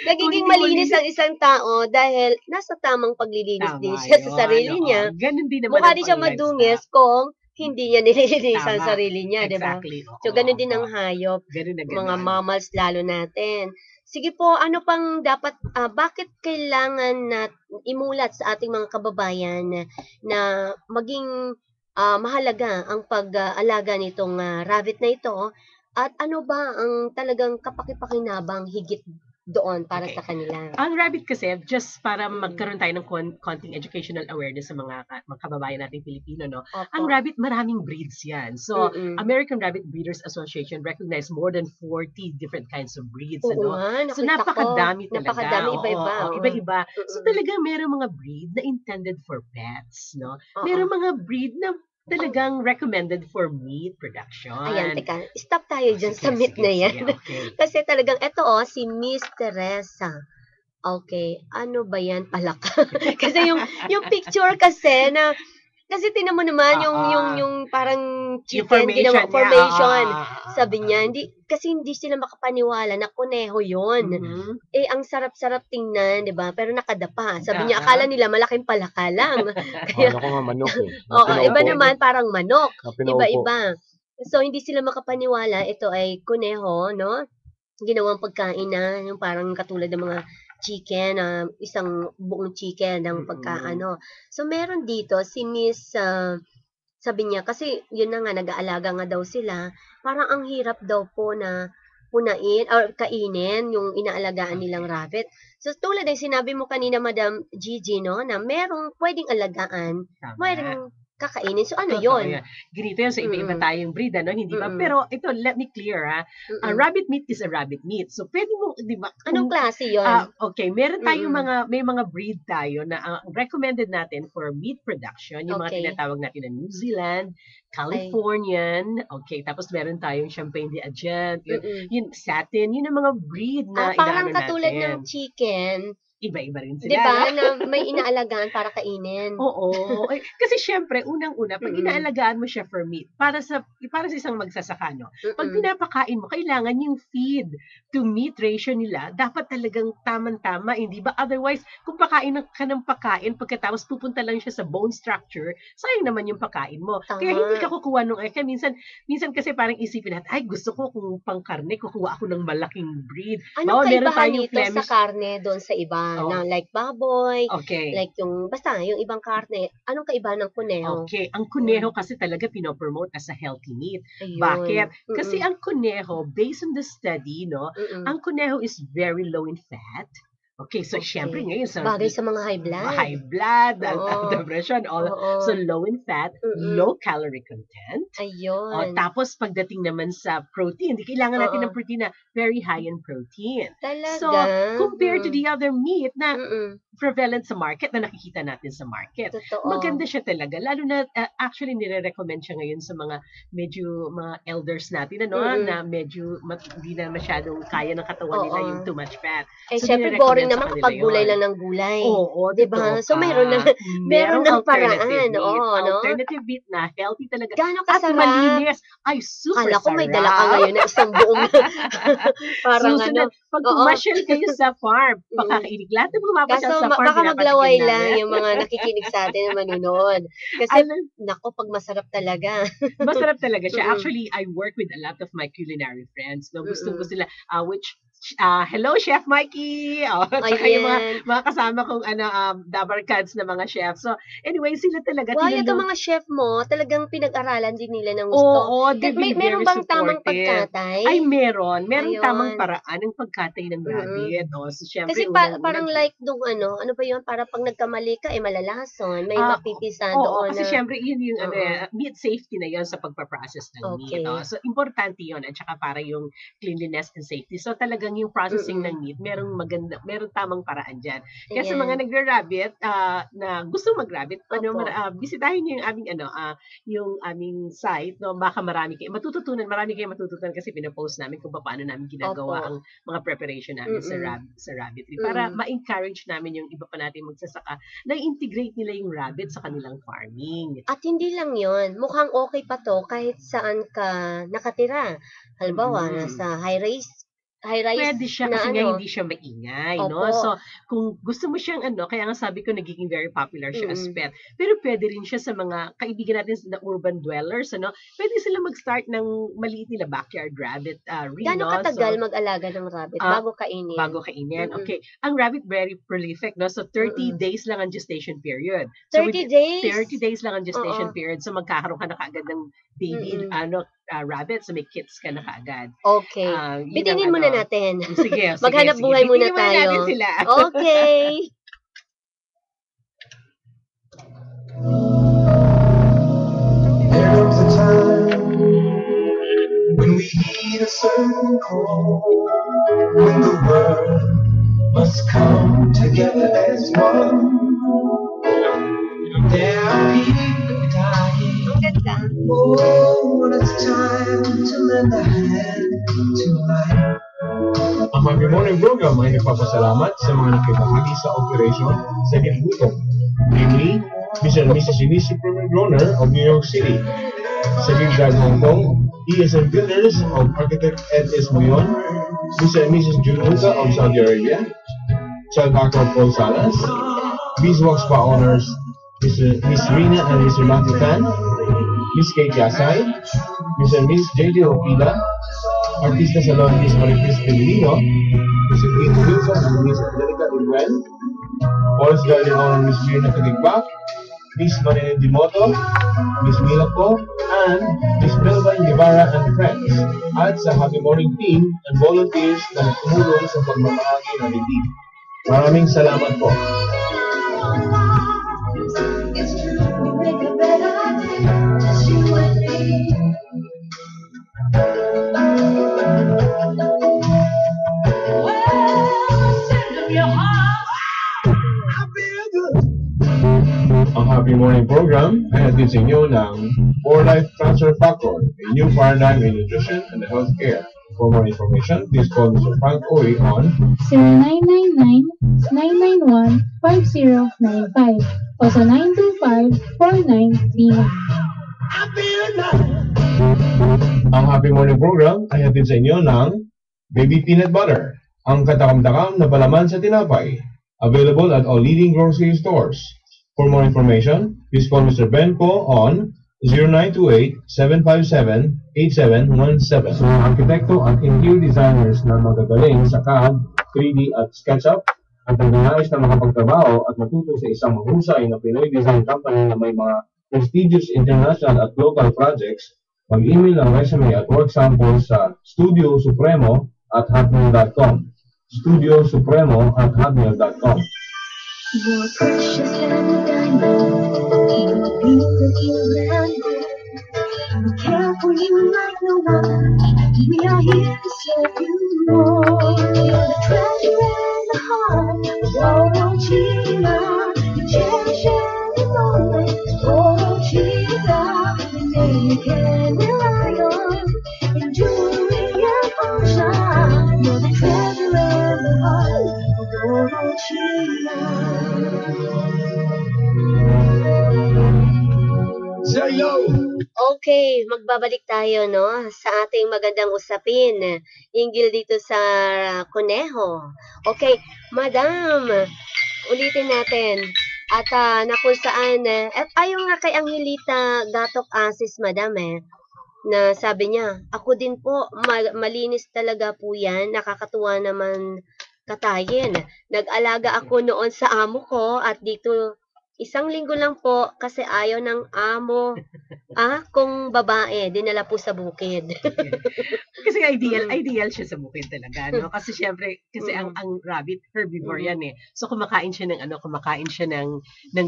Nagiging Kung hindi malinis malinis- ang isang tao dahil nasa tamang paglilinis Tama din siya sa yun, sarili oo. niya. Ganun din naman Mukha ang din siya pang-livestock. madungis kung hindi niya nililinis ang Tama. sarili niya, di ba? Exactly. oo. So, ganun din ang hayop. Ganun na Mga ganun. mammals lalo natin. Sige po, ano pang dapat, bakit kailangan na imulat sa ating mga kababayan na maging mahalaga ang pag-alaga nitong rabbit na ito? At ano ba ang talagang kapakipakinabang higit doon para Okay. sa kanila? Ang rabbit kasi, just para magkaroon tayo ng konting educational awareness sa mga kababayan nating Pilipino, no? Opo. Ang rabbit, maraming breeds yan. So, Mm-mm. American Rabbit Breeders Association recognized more than 40 different kinds of breeds. Oo ano? nga, So, nakita ko. napakadami talaga. Napakadami, iba-iba. Oo, oo. iba-iba. So, Mm-mm. talaga meron mga breed na intended for pets, no? Oo. Meron mga breed na talagang recommended for meat production. Ayan, teka. Stop tayo dyan sa Sige, myth sige, na yan. sige, okay. Kasi talagang, eto si Miss Teresa. Okay, ano ba yan? Palaka. Kasi yung picture kasi na, kasi tinan mo naman yung parang chicken, ginawa niya, formation. Sabi niya, kasi hindi sila makapaniwala na kuneho yun. Mhm. Ang sarap-sarap tingnan, di ba? Pero nakadapa. Sabi niya, Oo. akala nila malaking palaka lang. Kaya, Akala ko nga manok eh. oo, iba Pinaupo. naman parang manok. Pinaupo. Iba-iba. So, hindi sila makapaniwala. Ito ay kuneho, no? Ginawang pagkain na, yung parang katulad ng mga chicken, isang buong chicken ng pagkaano. So, meron dito, si Miss, sabi niya, kasi yun na nga, nag-aalaga nga daw sila, parang ang hirap daw po na punain or kainin yung inaalagaan nilang rabbit. So tulad ng sinabi mo kanina, Madam Gigi, no, na merong pwedeng alagaan, Tama. merong kakainin. So ano Totoo yun? yan. Ganito yan sa iba-iba tayong breed, ano? Hindi ba? Mm-mm. Pero ito, let me clear, ha? Rabbit meat is a rabbit meat. So, pwede mo, di ba? Anong klase yun? Okay, meron tayong Mm-mm. may mga breed tayo na recommended natin for meat production, yung mga Okay. tinatawag natin na New Zealand, Californian, okay, tapos meron tayong Champagne d'Argent, yun satin, yun ang mga breed na Parang inaano katulad natin. ng chicken, Iba-iba rin sila. di ba? no? Na may inaalagaan para kainin. Oo. Eh, kasi syempre, unang-una, pag Mm-mm. inaalagaan mo siya for meat, para sa isang magsasaka, no? Pag Mm-mm. pinapakain mo, kailangan yung feed to meat ratio nila, dapat talagang tamang-tama, hindi ba? Otherwise, kung pakain ka ng pagkain, pagkatapos pupunta lang siya sa bone structure, sayang naman yung pagkain mo. Kaya Tama. hindi ka kukuha nung, kaya minsan kasi parang isipin natin, ay, gusto ko kung pangkarne, kukuha ako ng malaking breed. Anong Meron kaibahan tayong nito sa Flemish. karne doon sa iba? Oo. Na like baboy, Okay. like yung, basta yung ibang karne. Anong kaibahan ng kuneho? Okay, ang kuneho kasi talaga pinopromote as a healthy meat. Ayun. Bakit? Kasi Mm-mm. ang kuneho, based on the study, no, Mm-mm. ang kuneho is very low in fat. Okay, so syempre ngayon sa Bagay sa mga high blood. high blood, Oo. depression, all. Oo. So low in fat, Mm-mm. low calorie content. Ayun. Tapos pagdating naman sa protein, di kailangan natin Oo. ng protein na very high in protein. Talaga. So, compared to the other meat na Mm-mm. prevalent sa market, na nakikita natin sa market, Totoo. maganda siya talaga. Lalo na, actually, nire-recommend siya ngayon sa mga elders natin, ano, Mm-mm. na medyo hindi na masyadong kaya ng katawan nila Oo. yung too much fat. Eh, So, syempre, nire-recommend boring sa naman kanila kapag gulay yun. lang ng gulay. Oo, Diba? totoo So, ka. meron ng Merong paraan. alternative meat. Oo, no? Alternative meat na healthy talaga. Gaano At kasarap? malinis. Ay, super Kala ko may sarap. dala ka ngayon na isang buong parang Susunod, pag Oo. pumasyal kayo sa farm, Mm. pakakainig. Lahat ng pumapasyal Kaso sa farm, baka maglaway pinapatikim lang namin. yung mga nakikinig sa atin na manunod. Kasi, nako, pag masarap talaga. Masarap talaga siya. Mm-mm. Actually, I work with a lot of my culinary friends. No, gusto Mm-mm. sila, hello, Chef Mikey! At saka yung Ayan. mga kasama kong Dabar Cats na mga chef. So, anyway, sila talaga. Wow, ito tinulong- mga chef mo, talagang pinag-aralan din nila ng gusto. Oo, they've been Meron very bang tamang supportive. pagkatay? Ay, meron. Merong Ayun. tamang paraan ng pagkatay ng rabbit. So, syempre, Kasi parang like nung ano ba yun, para pag nagkamali ka, malalason, may mapipisa Oo, doon kasi na. syempre, yun yung Oo. meat safety na yun sa pagpaprocess ng Okay. meat. So, importante yun. At saka para yung cleanliness and safety. So, talagang yung processing ng meat, merong tamang paraan dyan. Kaya sa Ayan. mga nagra-rabbit, na gusto mag-rabbit, Opo. bisitahin niyo yung aming, yung aming site, no? Baka marami kayo matututunan kasi pinapost namin kung paano namin ginagawa Opo. ang mga preparation namin sa rabbit para ma-encourage namin yung iba pa natin magsasaka na integrate nila yung rabbit sa kanilang farming. At hindi lang yon, mukhang okay pa to kahit saan ka nakatira. Halimbawa, nasa high-rise Pwede siya na kasi nga hindi siya maingay, no? Opo. So, kung gusto mo siyang kaya nga sabi ko nagiging very popular siya as Mm-mm. pet. Pero pwede rin siya sa mga kaibigan natin na urban dwellers, ano? Pwede sila mag-start ng maliit nila backyard rabbit ring, Gaano no? katagal So, mag-alaga ng rabbit Ah, bago kainin? bago kainin. Mm-mm. Okay. Ang rabbit very prolific, no? So 30 Mm-mm. days lang ang gestation period. So 30 days? 30 days lang ang gestation Oo. period. So magkakaroon ka na kaagad ng baby rabbit. So may kits ka na kaagad. Okay. Yun Bitinin ang muna natin. Sige. Maghanap buhay muna Bitinin natin tayo. sila. Okay. There comes a time when we heed a certain call, when the world must come together as one. There are people dying. Ang ganda. Oh, when it's time to lend a hand to life. Ang Happy Morning program ay nagpapasalamat sa mga nakibahagi sa operasyon sa Gilgutom, namely, Mr. and Mrs. Eunice Groner of New York City, sa Gilgad, Hong Kong, ESM Builders of Architect Ed S. Muyon, Mr. and Mrs. Junuka of Saudi Arabia, Chalbaco Paul Salas, Beeswax Spa owners, Miss Rina and Mr. Matthew Tan, Miss Kate Yasay, Mr. and Miss J.D. Opila, Artista Salon Miss Maricris Pelino, Mr. Keith Wilson and Miss Angelica Iguel, Forest Garden owner Miss Mirna Kadigbak, Miss Marilyn Dimoto, Miss Mila Po, naman, Miss Melba Guevara and Friends, at sa Happy Morning team and volunteers na tumulong sa pagmamahagi ng relief. Maraming salamat po. It's true, we make a better day, just you and me. Well, send them your heart. Ang Happy Morning program ay hatid sa inyo ng For Life Transfer Factor, a new paradigm in nutrition and healthcare. For more information, please call Mr. Frank Oy on 0999-991-5095 o sa 925-4939. Ang Happy Morning program ay hatid sa inyo ng Baby Peanut Butter, ang katakam-takam na palaman sa tinapay. Available at all leading grocery stores. For more information, please call Mr. Ben po on 0928-757-8717. So, arkitekto at interior designers na magagaling sa CAD, 3D at SketchUp at nagnanais na makapagtrabaho at matuto sa isang mahusay na Pinoy design company na may mga prestigious international at local projects, mag-email ang resume at work samples sa studiosupremo@hotmail.com. studiosupremo@hotmail.com. You're precious and a diamond. You're beautiful and good. We care for you like no one. We are here to serve you more. You're the treasure and the heart of Orochila. You cherish and lonely Orochila. The name you can rely on in jewelry and function. You're the treasure and the heart of Orochila. Okay, magbabalik tayo no sa ating magandang usapin hinggil dito sa kuneho. Okay, madam, ulitin natin. At na kung saan, ayaw nga kay Angelita Gatok Asis, madam na sabi niya, ako din po, malinis talaga po yan, nakakatuwa naman katayin. Nag-alaga ako noon sa amo ko at dito 1 linggo lang po kasi ayaw ng amo kung babae, dinala po sa bukid. Kasi ideal siya sa bukid talaga, no? Kasi syempre, kasi ang rabbit, herbivore yan eh. So kumakain siya ng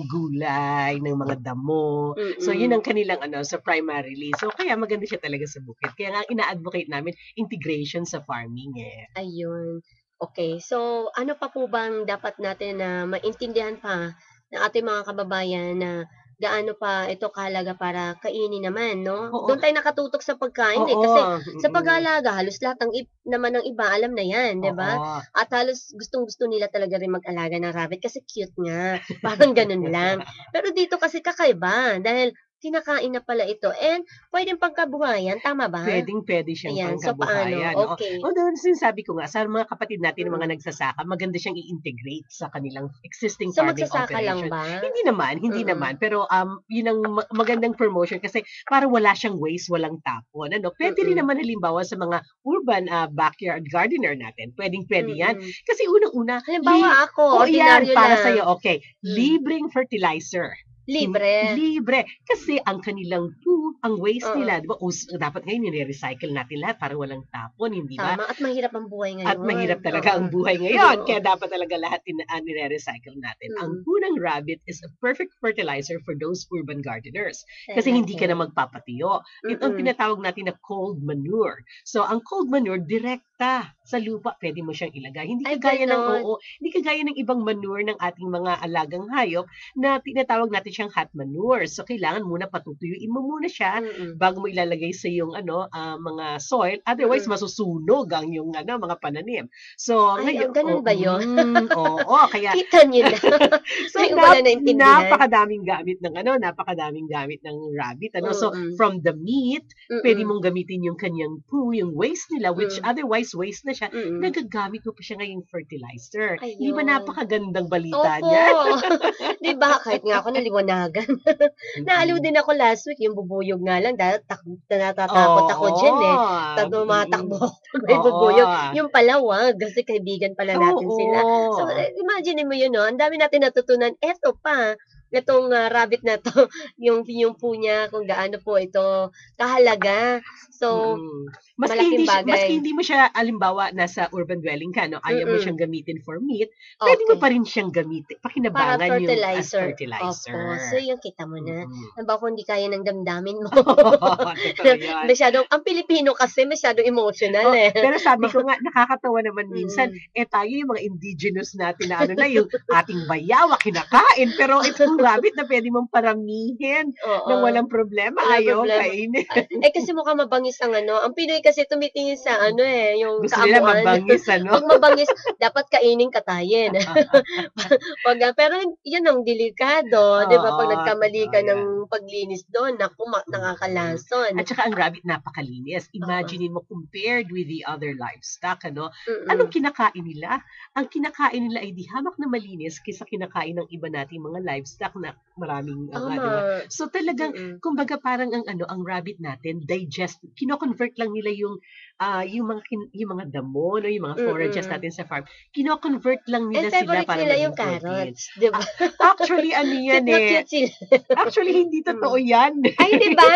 gulay, ng mga damo. So yun ang kanilang so primarily. So kaya maganda siya talaga sa bukid. Kaya nga ina-advocate namin integration sa farming eh. Ayun. Okay, so ano pa po bang dapat natin na maintindihan pa ng ating mga kababayan na gaano pa ito kahalaga para kainin naman, no? Oo. Doon tayo nakatutok sa pagkain Oo. kasi sa pag-aalaga, halos lahat naman ng iba alam na yan, di ba? Oo. At halos gustong-gusto nila talaga rin mag-alaga ng rabbit kasi cute nga. Parang ganun lang. Pero dito kasi kakaiba dahil kinakain na pala ito. And pwedeng pangkabuhayan, tama ba? Pwedeng siyang Ayan, so pangkabuhayan. paano? Okay. Although, sinasabi ko nga, sa mga kapatid natin, ng mga nagsasaka, maganda siyang i-integrate sa kanilang existing So farming magsasaka operation. lang ba? Hindi naman. Pero yun ang magandang promotion kasi para wala siyang waste, walang tapon. Pwede rin naman halimbawa sa mga urban backyard gardener natin. Pwede yan. Kasi unang-una, Halimbawa ako, yan, ordinaryo para lang. sa'yo, okay. Libreng fertilizer. Libre. Libre. Kasi ang kanilang poo, ang waste Oo. nila, di ba? Dapat ngayon nire-recycle natin lahat para walang tapon, hindi ba? Tama. At mahirap ang buhay ngayon. At mahirap talaga ang Oo. buhay ngayon. Oo. Kaya dapat talaga lahat nire-recycle natin. Ang punang rabbit is a perfect fertilizer for those urban gardeners. Kasi hindi ka na magpapatiyo. Ito ang tinatawag natin na cold manure. So, ang cold manure, direkta sa lupa, pwede mo siyang ilagay. Hindi Ay, kagaya ganon. hindi kagaya ng ibang manure ng ating mga alagang hayop na tinatawag natin siyang hot manure. So, kailangan muna patutuyuin mo muna siya bago mo ilalagay sa yung mga soil. Otherwise, masusunog ang yung mga pananim. So, Ay, ngayon, ganun ba yun? Oo, kaya Kita niyo na. so Ngayon ko lang naintindihan. napakadaming gamit ng rabbit. So, from the meat, pwede mong gamitin yung kanyang poo, yung waste nila, which otherwise waste na siya, nagagamit mo pa siya ngayong fertilizer. Di ba Ayun. napakagandang balita Opo. niya? Di ba? Kahit nga ako naliwanagan. Naaliw din ako last week, yung bubuyog nga lang, dahil natatakot ako dyan eh. Tumatakbo ako pag may Oo. bubuyog. Yung pala, wag. Kasi kaibigan pala natin Oo. sila. So, imagine mo yun, no? Ang dami natin natutunan. Eto pa, itong rabbit na 'to, yung po niya kung gaano po ito kahalaga. So, Maski malaking maski bagay. hindi mo siya alimbawa nasa urban dwelling ka 'no, ayaw mo siyang gamitin for meat, Okay. puwede mo pa rin siyang gamitin Para pakinabangan yung as fertilizer. fertilizer. Opo. So, yung kita mo na. Mm. Halimbawa kung hindi kaya ng damdamin mo. Totoo yan. Ang Pilipino kasi masyadong emotional Oh, eh. pero sabi ko nga, nakakatawa naman minsan, Mm. tayo yung mga indigenous natin na yung ating bayawa kinakain, pero itong rabbit na pwede mong paramihin Oo. ng walang problema, Walang ayaw problema. kainin. Kasi mukhang mabangis ang ang Pinoy kasi tumitingin sa yung Gusto nila kaamuan. mabangis, Pag mabangis, dapat kainin katayin. Pero yun ang delikado, di ba? Pag Oo, nagkamali ka totoo ng paglinis doon, naku, nakakalason. At saka ang rabbit napakalinis. Imagine mo compared with the other livestock, anong Mm-mm. kinakain nila? Ang kinakain nila ay di hamak na malinis kaysa kinakain ng iba nating mga livestock na maraming, di ba? Tama. So talagang, Mm-mm. kumbaga parang ang rabbit natin, kino-convert lang nila yung mga damo, no, yung mga forages Mm-mm. natin sa farm, kino-convert lang And nila sila favorite para nila maging yung protein. carrots, di ba? Actually, ano yan Cute na cute sila. Actually, hindi totoo yan. Ay, di ba?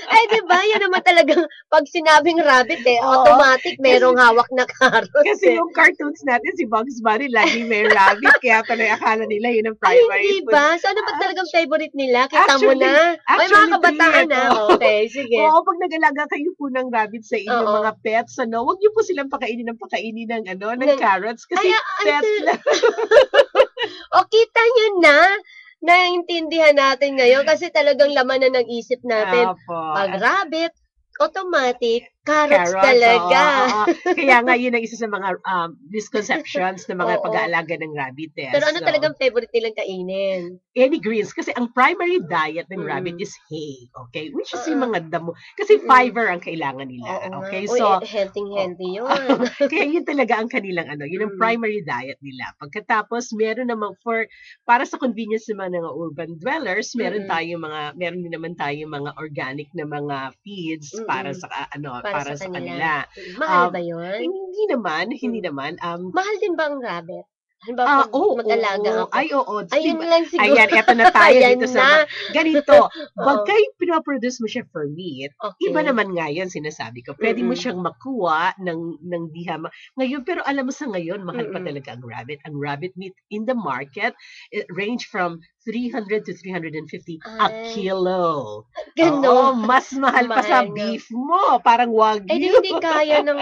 Ay, di ba? Yan naman talagang pag sinabing rabbit Oo. automatic merong hawak na carrots. Kasi yung cartoons natin, si Bugs Bunny, lagi may rabbit, kaya tuloy akala nila yun ang Ay, primary hindi food. ba? So, ano ba talagang favorite nila? Kita mo Actually- na. Ay, mga actually, kabataan three, na. ito. Okay, sige. Oo, pag nag-alaga kayo po ng rabbit sa inyong Oo. mga pets, huwag niyo po silang pakainin ng ng Ng- carrots kasi Ay, pets until- lang. O, kita nyo na. Naintindihan natin ngayon kasi talagang laman na ng isip natin. Opo. Pag rabbit, automatic, carrots Carrots, talaga. oo. Kaya nga yun ang isa sa mga misconceptions ng mga Oo. pag-aalaga ng rabbit. Pero ano So, talagang favorite nilang kainin? any greens kasi ang primary diet ng Mm. rabbit is hay, okay? Which is Oo. yung mga damo. Kasi Mm. fiber ang kailangan nila, Oo nga. okay? Uy, So, healthy yun. kaya yun talaga ang kanilang yun ang Mm. primary diet nila. Pagkatapos, meron namang para sa convenience ng mga urban dwellers, meron din naman tayong mga organic na mga feeds para sa para sa kanila. Mahal Um, ba yun? Hindi naman. Mahal din ba ang rabbit? Halimbawa, pag mag-alaga ako. Ay, oo. Ayun Diba? lang siguro. Ayan, eto na tayo Ayan dito na. ganito. Bagay pinoproduce mo siya for meat, Okay. iba naman nga yan, sinasabi ko. Pwede mo Mm-mm. siyang makuha ng dihama. Ngayon, pero alam mo sa ngayon, mahal pa Mm-mm. talaga ang rabbit. Ang rabbit meat in the market, it range from 300 to 350 a Ay. kilo. Ganon. Oo, mas mahal pa sa Mahal nga. beef mo. Parang wagyu. Eh, hindi kaya ng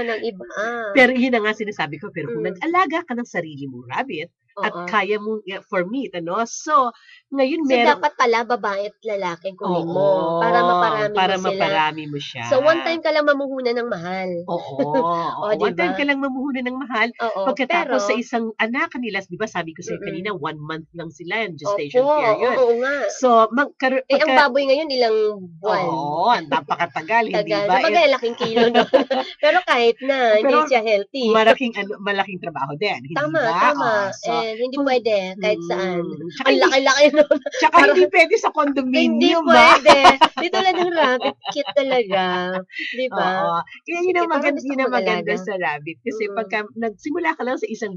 ng iba. Pero yun na nga sinasabi ko, pero kung Mm. nag-alaga ka ng sarili mong rabbit, at Oo. kaya mo for meat, so, ngayon So, meron, dapat pala babae at lalaki kunin mo oo, para maparami para mo sila. maparami mo siya. So, one time ka lang mamuhunan ng mahal. Oo, O, one time diba? ka lang mamuhunan ng mahal. Oo, Pagkatapos pero, sa isang anak kanila, di ba sabi ko sa'yo Mm-mm. kanina, 1 month lang sila, yung gestation opo, period. oo nga. So, Ang baboy ngayon, ilang buwan? Oo, napakatagal, hindi Tagal. ba? So, bagay, laking kilo na. Pero kahit na, hindi Pero, siya healthy. malaking trabaho din, hindi Tama, ba? tama. So, And hindi pwede, kahit saan. Tsaka Ang hindi, laki-laki nun. tsaka hindi pwede sa Hindi condominium, ba? pwede. Di tulad ng rabbit, cute talaga. Di ba? Oo. Kaya yun Sige, ang parang maganda, gusto yun ko ang maganda mag-alaga. sa rabbit. Kasi Mm. pagka nagsimula ka lang sa isang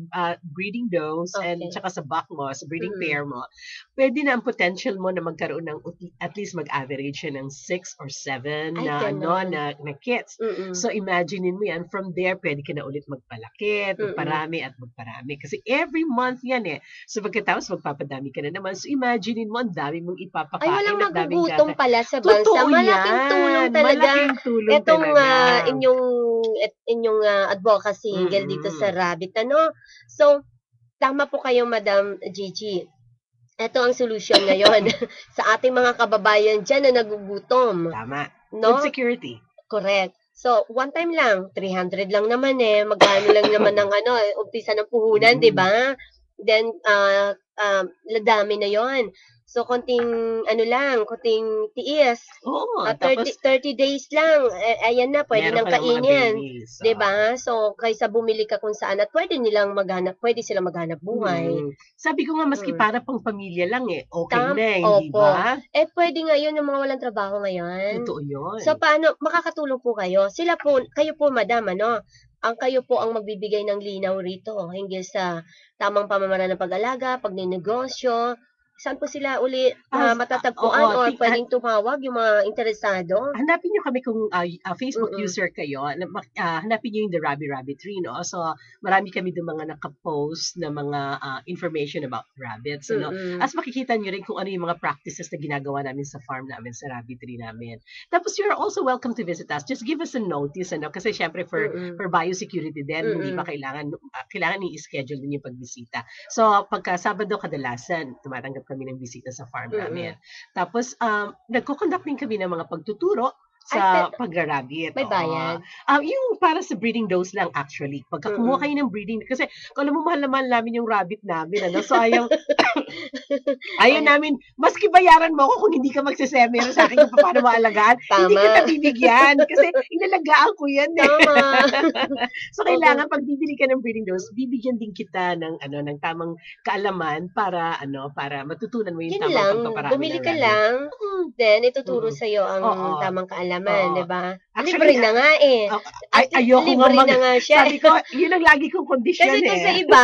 breeding dose and Okay. tsaka sa buck mo, sa breeding Mm. pair mo, pwede na ang potential mo na magkaroon ng at least mag-average siya ng 6 or 7 Ay, na ganon. na kits. Mm-mm. So imaginein mo yan, from there pwede ka na ulit magpalaki, Mm-mm. magparami at magparami. Kasi every month yan eh. So pagkatapos magpapadami ka na naman. So imaginein mo, ang dami mong ipapakain. Ay, walang at daming magugutom kakain. pala sa bansa. Totoo Malaking yan. tulong talaga. Malaking tulong Itong talaga. inyong advocacy hinggil dito sa Mm. rabbit. So, tama po kayo, Madam Gigi. Ito ang solusyon ngayon sa ating mga kababayan dyan na nagugutom. Tama. No? Food security. Correct. So, one time lang, 300 lang naman magkano lang naman ng umpisa ng puhunan, Mm. di ba? Then, ladami na yon. So, konting tiis. Oo. 30 days lang, ayan na, pwede meron nang ka ng mga kainin. babies. 'Di ba? So, kaysa bumili ka kung saan at pwede silang maghanap buhay. Sabi ko nga, maski Mm. para pang pamilya lang okay Tam- na hindi opo. ba? Pwede ngayon yung mga walang trabaho ngayon. Totoo yun. So, paano, makakatulong po kayo? Kayo po, madam, kayo po ang magbibigay ng linaw rito hinggil sa tamang pamamaraan ng pag-alaga, pagninegosyo, saan po sila uli matatagpuan oo, or pwedeng tumawag yung mga interesado? hanapin niyo kami kung Facebook Mm-mm. user kayo, hanapin niyo yung The Rabi Rabbit Tree, no? So, marami kami doon mga nakapost na mga information about rabbits, ano? Mm-mm. As makikita niyo rin kung ano yung mga practices na ginagawa namin sa farm namin, sa rabbit tree namin. Tapos, you're also welcome to visit us. Just give us a notice, ano? Kasi syempre Mm-mm. for biosecurity din, hindi pa kailangan i-schedule din yung pagbisita. So, pagka Sabado kadalasan, tumatanggap kami ng bisita sa farm namin. Tapos, nagko-conduct din kami ng mga pagtuturo sa pagra-rabbit. May bayad? Yung para sa breeding dose lang actually. Pagka kumuha kayo ng breeding, kasi kung alam mo, mahal naman namin yung rabbit namin, ano? So, ayaw namin, maski bayaran mo ako kung hindi ka magsisemero sa akin kung paano maalagaan, hindi Tama. kita bibigyan kasi inalagaan ko yan eh. Tama. So, kailangan pag bibili ka ng breeding dose, bibigyan din kita ng tamang kaalaman para matutunan mo yung Yun tamang lang, pagpaparami bumili ng ka rabbit. lang, then ituturo Mm. sa'yo ang Oo. tamang kaalaman, Oo. di ba? Actually, Libre na nga eh. ayoko nga Libre na nga siya. sabi ko, yun ang lagi kong kondisyon Kasi kung sa eh. iba,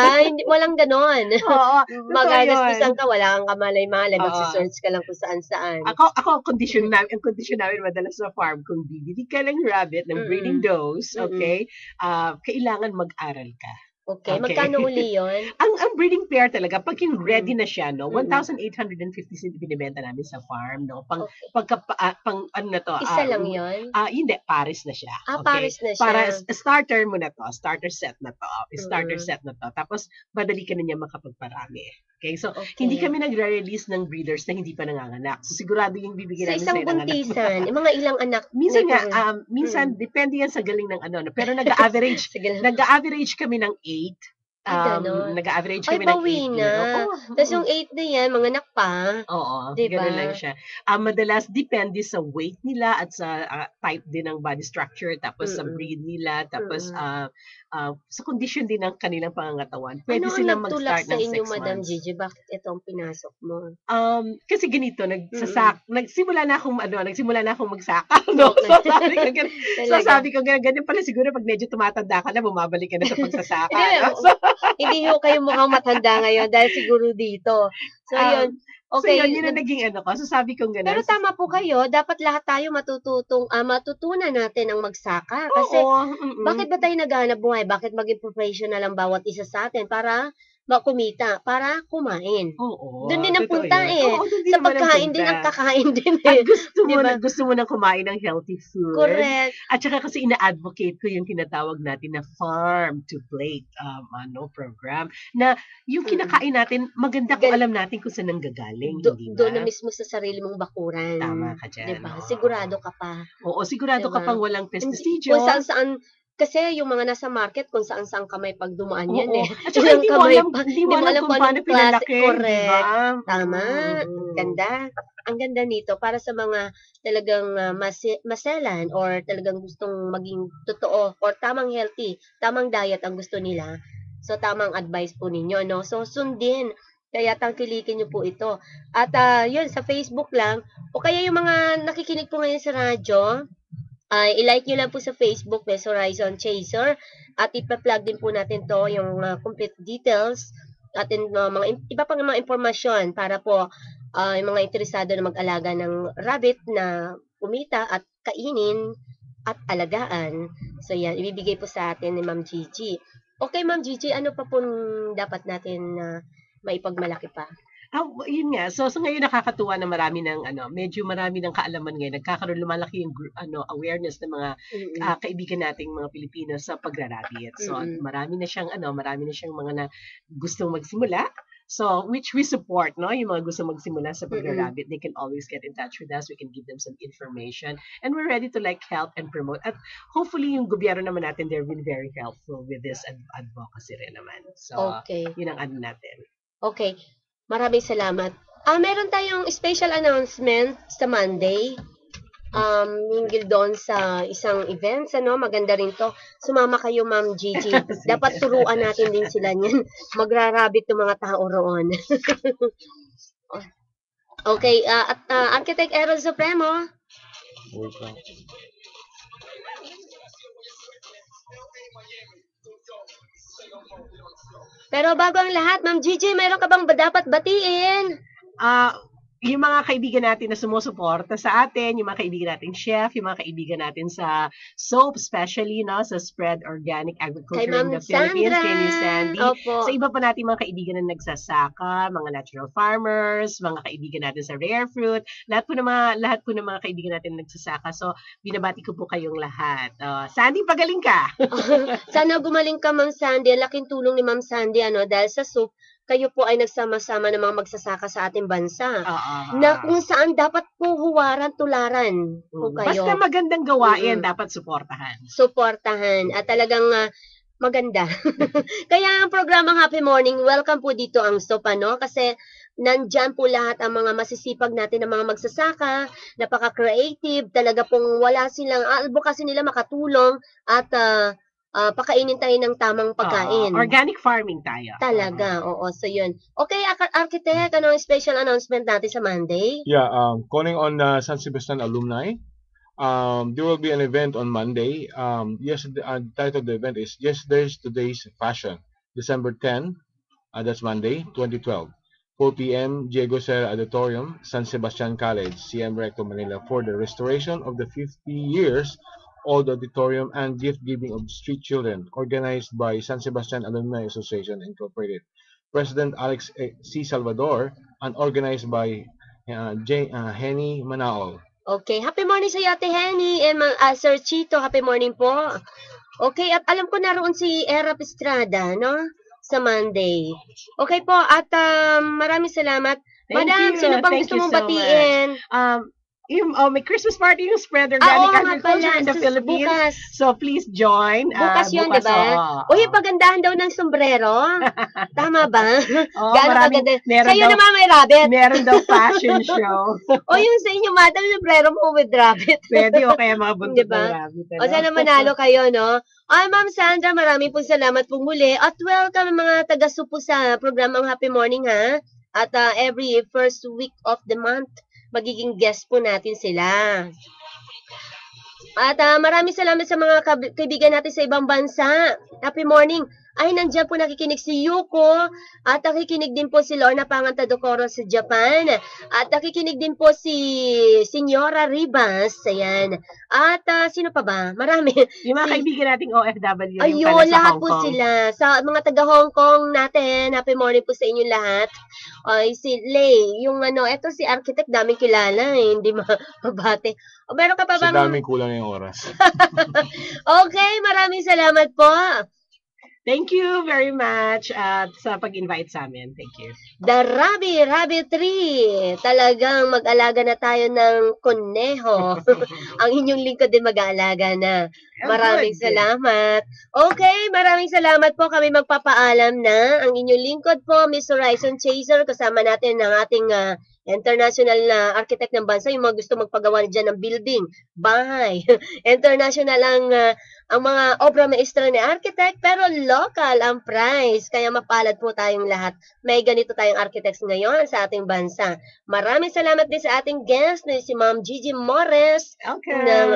walang ganon. Oo, totoo Magagastusan yun. ka, wala kang kamalay-malay, Oo. magsisearch ka lang kung saan-saan. Ako ang kondisyon namin madalas sa farm, kung bibili ka ng rabbit ng breeding dose, okay, kailangan mag-aral ka. Okay, Okay. magkano uli yun? Ang breeding pair talaga, pag yung ready na siya, no, Mm. 1,850 binibenta namin sa farm, no, pang ano na to, Isa lang yun? hindi, pares na siya. Ah, Okay? pares na siya. Para starter mo na to, starter set na to, starter Mm. set na to, tapos madali ka na niya makapagparami. Okay, so Okay. hindi kami nagre-release ng breeders na hindi pa nanganganak. So sigurado yung bibigyan Sa namin isang sa'yo ng anak. buntisan, yung mga ilang anak? Minsan na nga, ito? minsan depende yan sa galing ng ano, pero nag-average Sige lang. nag-average kami ng 8. Ay, ganon. Nag-average Ay, kami ng 8 bawi na. Tapos yung 8 na yan, mga anak pa. Oo, Diba? gano'n lang siya. Madalas depende sa weight nila at sa type din ng body structure, tapos sa breed nila, tapos sa condition din ng kanilang pangangatawan. Pwede Ano ang silang nagtulak mag-start sa ng inyo, 6 Madam months. Gigi? Bakit itong pinasok mo? Kasi ganito, nagsimula na akong magsaka, no? So sabi ko, ganyan pala siguro pag medyo tumatanda ka na, bumabalik ka na sa pagsasaka. Hindi, no? So, hindi nyo kayo mukhang matanda ngayon dahil siguro dito. So, yun. Okay. So yun ang naging ano ko. So sabi ko gano'n. Pero tama po kayo, dapat lahat tayo matutunan natin ang magsaka. Kasi, bakit ba tayo naghahanap buhay? Bakit maging professional ang bawat isa sa atin para makumita, para kumain? Oo. Doon din ang totoo punta yun. eh. Oo, doon din Sa naman ang pagkain din, punta. ang kakain din At eh. gusto mo nang kumain ng healthy food. Correct. At saka kasi ina-advocate ko yung tinatawag natin na farm to plate program na yung kinakain natin maganda kung alam natin kung saan nanggagaling, hindi ba? Doon na mismo sa sarili mong bakuran. Tama ka dyan. Diba? Oo. Sigurado ka pa. Oo, sigurado ka Diba? pang walang Kung pesticide. saan-saan, kasi yung mga nasa market, kung saan-saan kamay pag dumaan yan Oo. eh. At saka hindi mo alam kung anong paano klase. pinalaki. Correct. Diba? Tama. Mm. Ganda. Ang ganda nito para sa mga talagang maselan or talagang gustong maging totoo or tamang healthy, tamang diet ang gusto nila. So, tamang advice po ninyo, no? So, sundin. Kaya tangkilikin nyo po ito. At yun, sa Facebook lang, o kaya yung mga nakikinig po ngayon sa radyo, i-like nyo lang po sa Facebook, Miss Horizon Chaser. At ipa-plug din po natin to yung complete details at mga iba pang mga impormasyon para po yung mga interesado na mag-alaga ng rabbit na kumita at kainin at alagaan. So yan, ibibigay po sa atin ni Ma'am Gigi. Okay, Ma'am Gigi, ano pa po dapat natin maipagmalaki pa? Yun nga. So ngayon nakakatuwa na medyo marami ng kaalaman ngayon. Lumalaki yung awareness ng mga kaibigan nating mga Pilipino sa pagra-rabbit. So marami na siyang mga na gustong magsimula. So which we support, no? Yung mga gusto magsimula sa pagra-rabbit, they can always get in touch with us. We can give them some information and we're ready to help and promote. At hopefully yung gobyerno naman natin, they've been very helpful with this advocacy rin naman. So yun ang natin. Okay. Maraming salamat. Meron tayong special announcement sa Monday. Hinggil doon sa isang events, maganda rin to. Sumama kayo, Ma'am Gigi. Dapat turuan natin din sila niyan. Magrarabit ng mga tao roon. Okay, at Architect Errol Supremo. Pero bago ang lahat, Ma'am Gigi, mayroon ka bang dapat batiin? yung mga kaibigan natin na sumusuporta sa atin, yung mga kaibigan nating chef, yung mga kaibigan natin sa soap, especially no, sa Spread Organic Agriculture in the Philippines, kay Miss Sandy. Opo. Sa iba pa natin mga kaibigan na nagsasaka, mga natural farmers, mga kaibigan natin sa rare fruit, lahat po ng mga kaibigan natin nagsasaka. So, binabati ko po kayong lahat. Sandy, pagaling ka! Sana gumaling ka, Ma'am Sandy. Ang laking tulong ni Ma'am Sandy, dahil sa soup, kayo po ay nagsama-sama ng mga magsasaka sa ating bansa. Na kung saan dapat po huwaran, tularan po kayo. Basta magandang gawain, dapat suportahan. Suportahan. At talagang maganda. Kaya ang programang Happy Morning, welcome po dito ang soap, kasi nandyan po lahat ang mga masisipag natin ng mga magsasaka, napaka-creative, talaga pong wala silang, advocacy nila makatulong at pakainin tayo ng tamang pagkain. Organic farming tayo. Talaga, oo. So, yun. Okay, Architect, ano ang special announcement natin sa Monday? Yeah, calling on San Sebastian alumni. There will be an event on Monday. The title of the event is Yesterday's Today's Fashion, December 10. That's Monday, 2012. 4 p.m. Diego Serra Auditorium, San Sebastian College, CM Recto, Manila, for the restoration of the 50 years old auditorium and gift giving of street children, organized by San Sebastian Alumni Association Incorporated. President Alex C. Salvador, and organized by Henny Manaol. Okay, happy morning sa Ate Henny and Sir Chito, happy morning po. Okay, at alam ko naroon si Era Estrada, no? Sa Monday. Okay po, at maraming salamat. Madam, sino bang gusto mong batiin? May Christmas party yung Spread Organic Agriculture in the Philippines. Bukas. So please join. Bukas yun, di ba? Uy, pagandahan daw ng sombrero. Tama ba? Gano'ng kaganda? Sa'yo naman may rabbit. Meron daw fashion show. O yung sa inyo, madam, sombrero mo with rabbit. Pwede o kaya mga buntot diba? ng rabbit. O sana manalo kayo, no? Ay, Ma'am Sandra, maraming pong salamat pong muli. At welcome mga taga-supo sa programang Happy Morning, ha? At every first week of the month, magiging guest po natin sila. At maraming salamat sa mga kaibigan natin sa ibang bansa. Happy morning. Ay, nandiyan po nakikinig si Yuko. At nakikinig din po si Lorna Pangantadokoro sa Japan. At nakikinig din po si Senyora Ribas. Ayan. At sino pa ba? Marami. Yung mga kaibigan nating OFW. Ayun, lahat po sila. Sa mga taga Hong Kong natin, happy morning po sa inyong lahat. Ay, si Lay, yung eto si Architect, daming kilala, hindi mabate. O, meron ka pa bang... Sa daming kulang yung oras. Okay, maraming salamat po. Thank you very much sa pag-invite sa amin. Thank you. The Rabbit Tree. Talagang mag-alaga na tayo ng kuneho. Ang inyong lingkod din mag-aalaga na. Maraming salamat. Okay, maraming salamat po. Kami magpapaalam na. Ang inyong lingkod po, Miss Horizon Chaser. Kasama natin ang ating international na architect ng bansa. Yung mga gusto magpagawa dyan ng building, bahay. International ang mga obra maestra ni architect, pero local ang price. Kaya mapalad po tayong lahat. May ganito tayong architects ngayon sa ating bansa. Maraming salamat din sa ating guest na si Ma'am Gigi Morris ng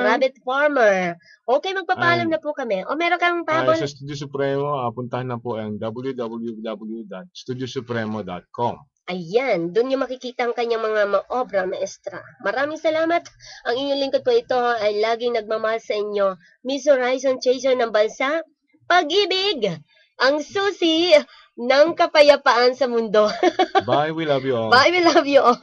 Rabbit Farmer. Okay, magpapaalam na po kami. O meron kang pabon? Sa Studio Supremo, puntahan na po ang www.studiosupremo.com. Ayan, doon yung makikita ang kanyang mga obra maestra. Maraming salamat. Ang inyong lingkod po ito ay laging nagmamahal sa inyo. Miss Horizon Chaser ng bansa, pag-ibig, ang susi ng kapayapaan sa mundo. Bye, we love you all. Bye, we love you all.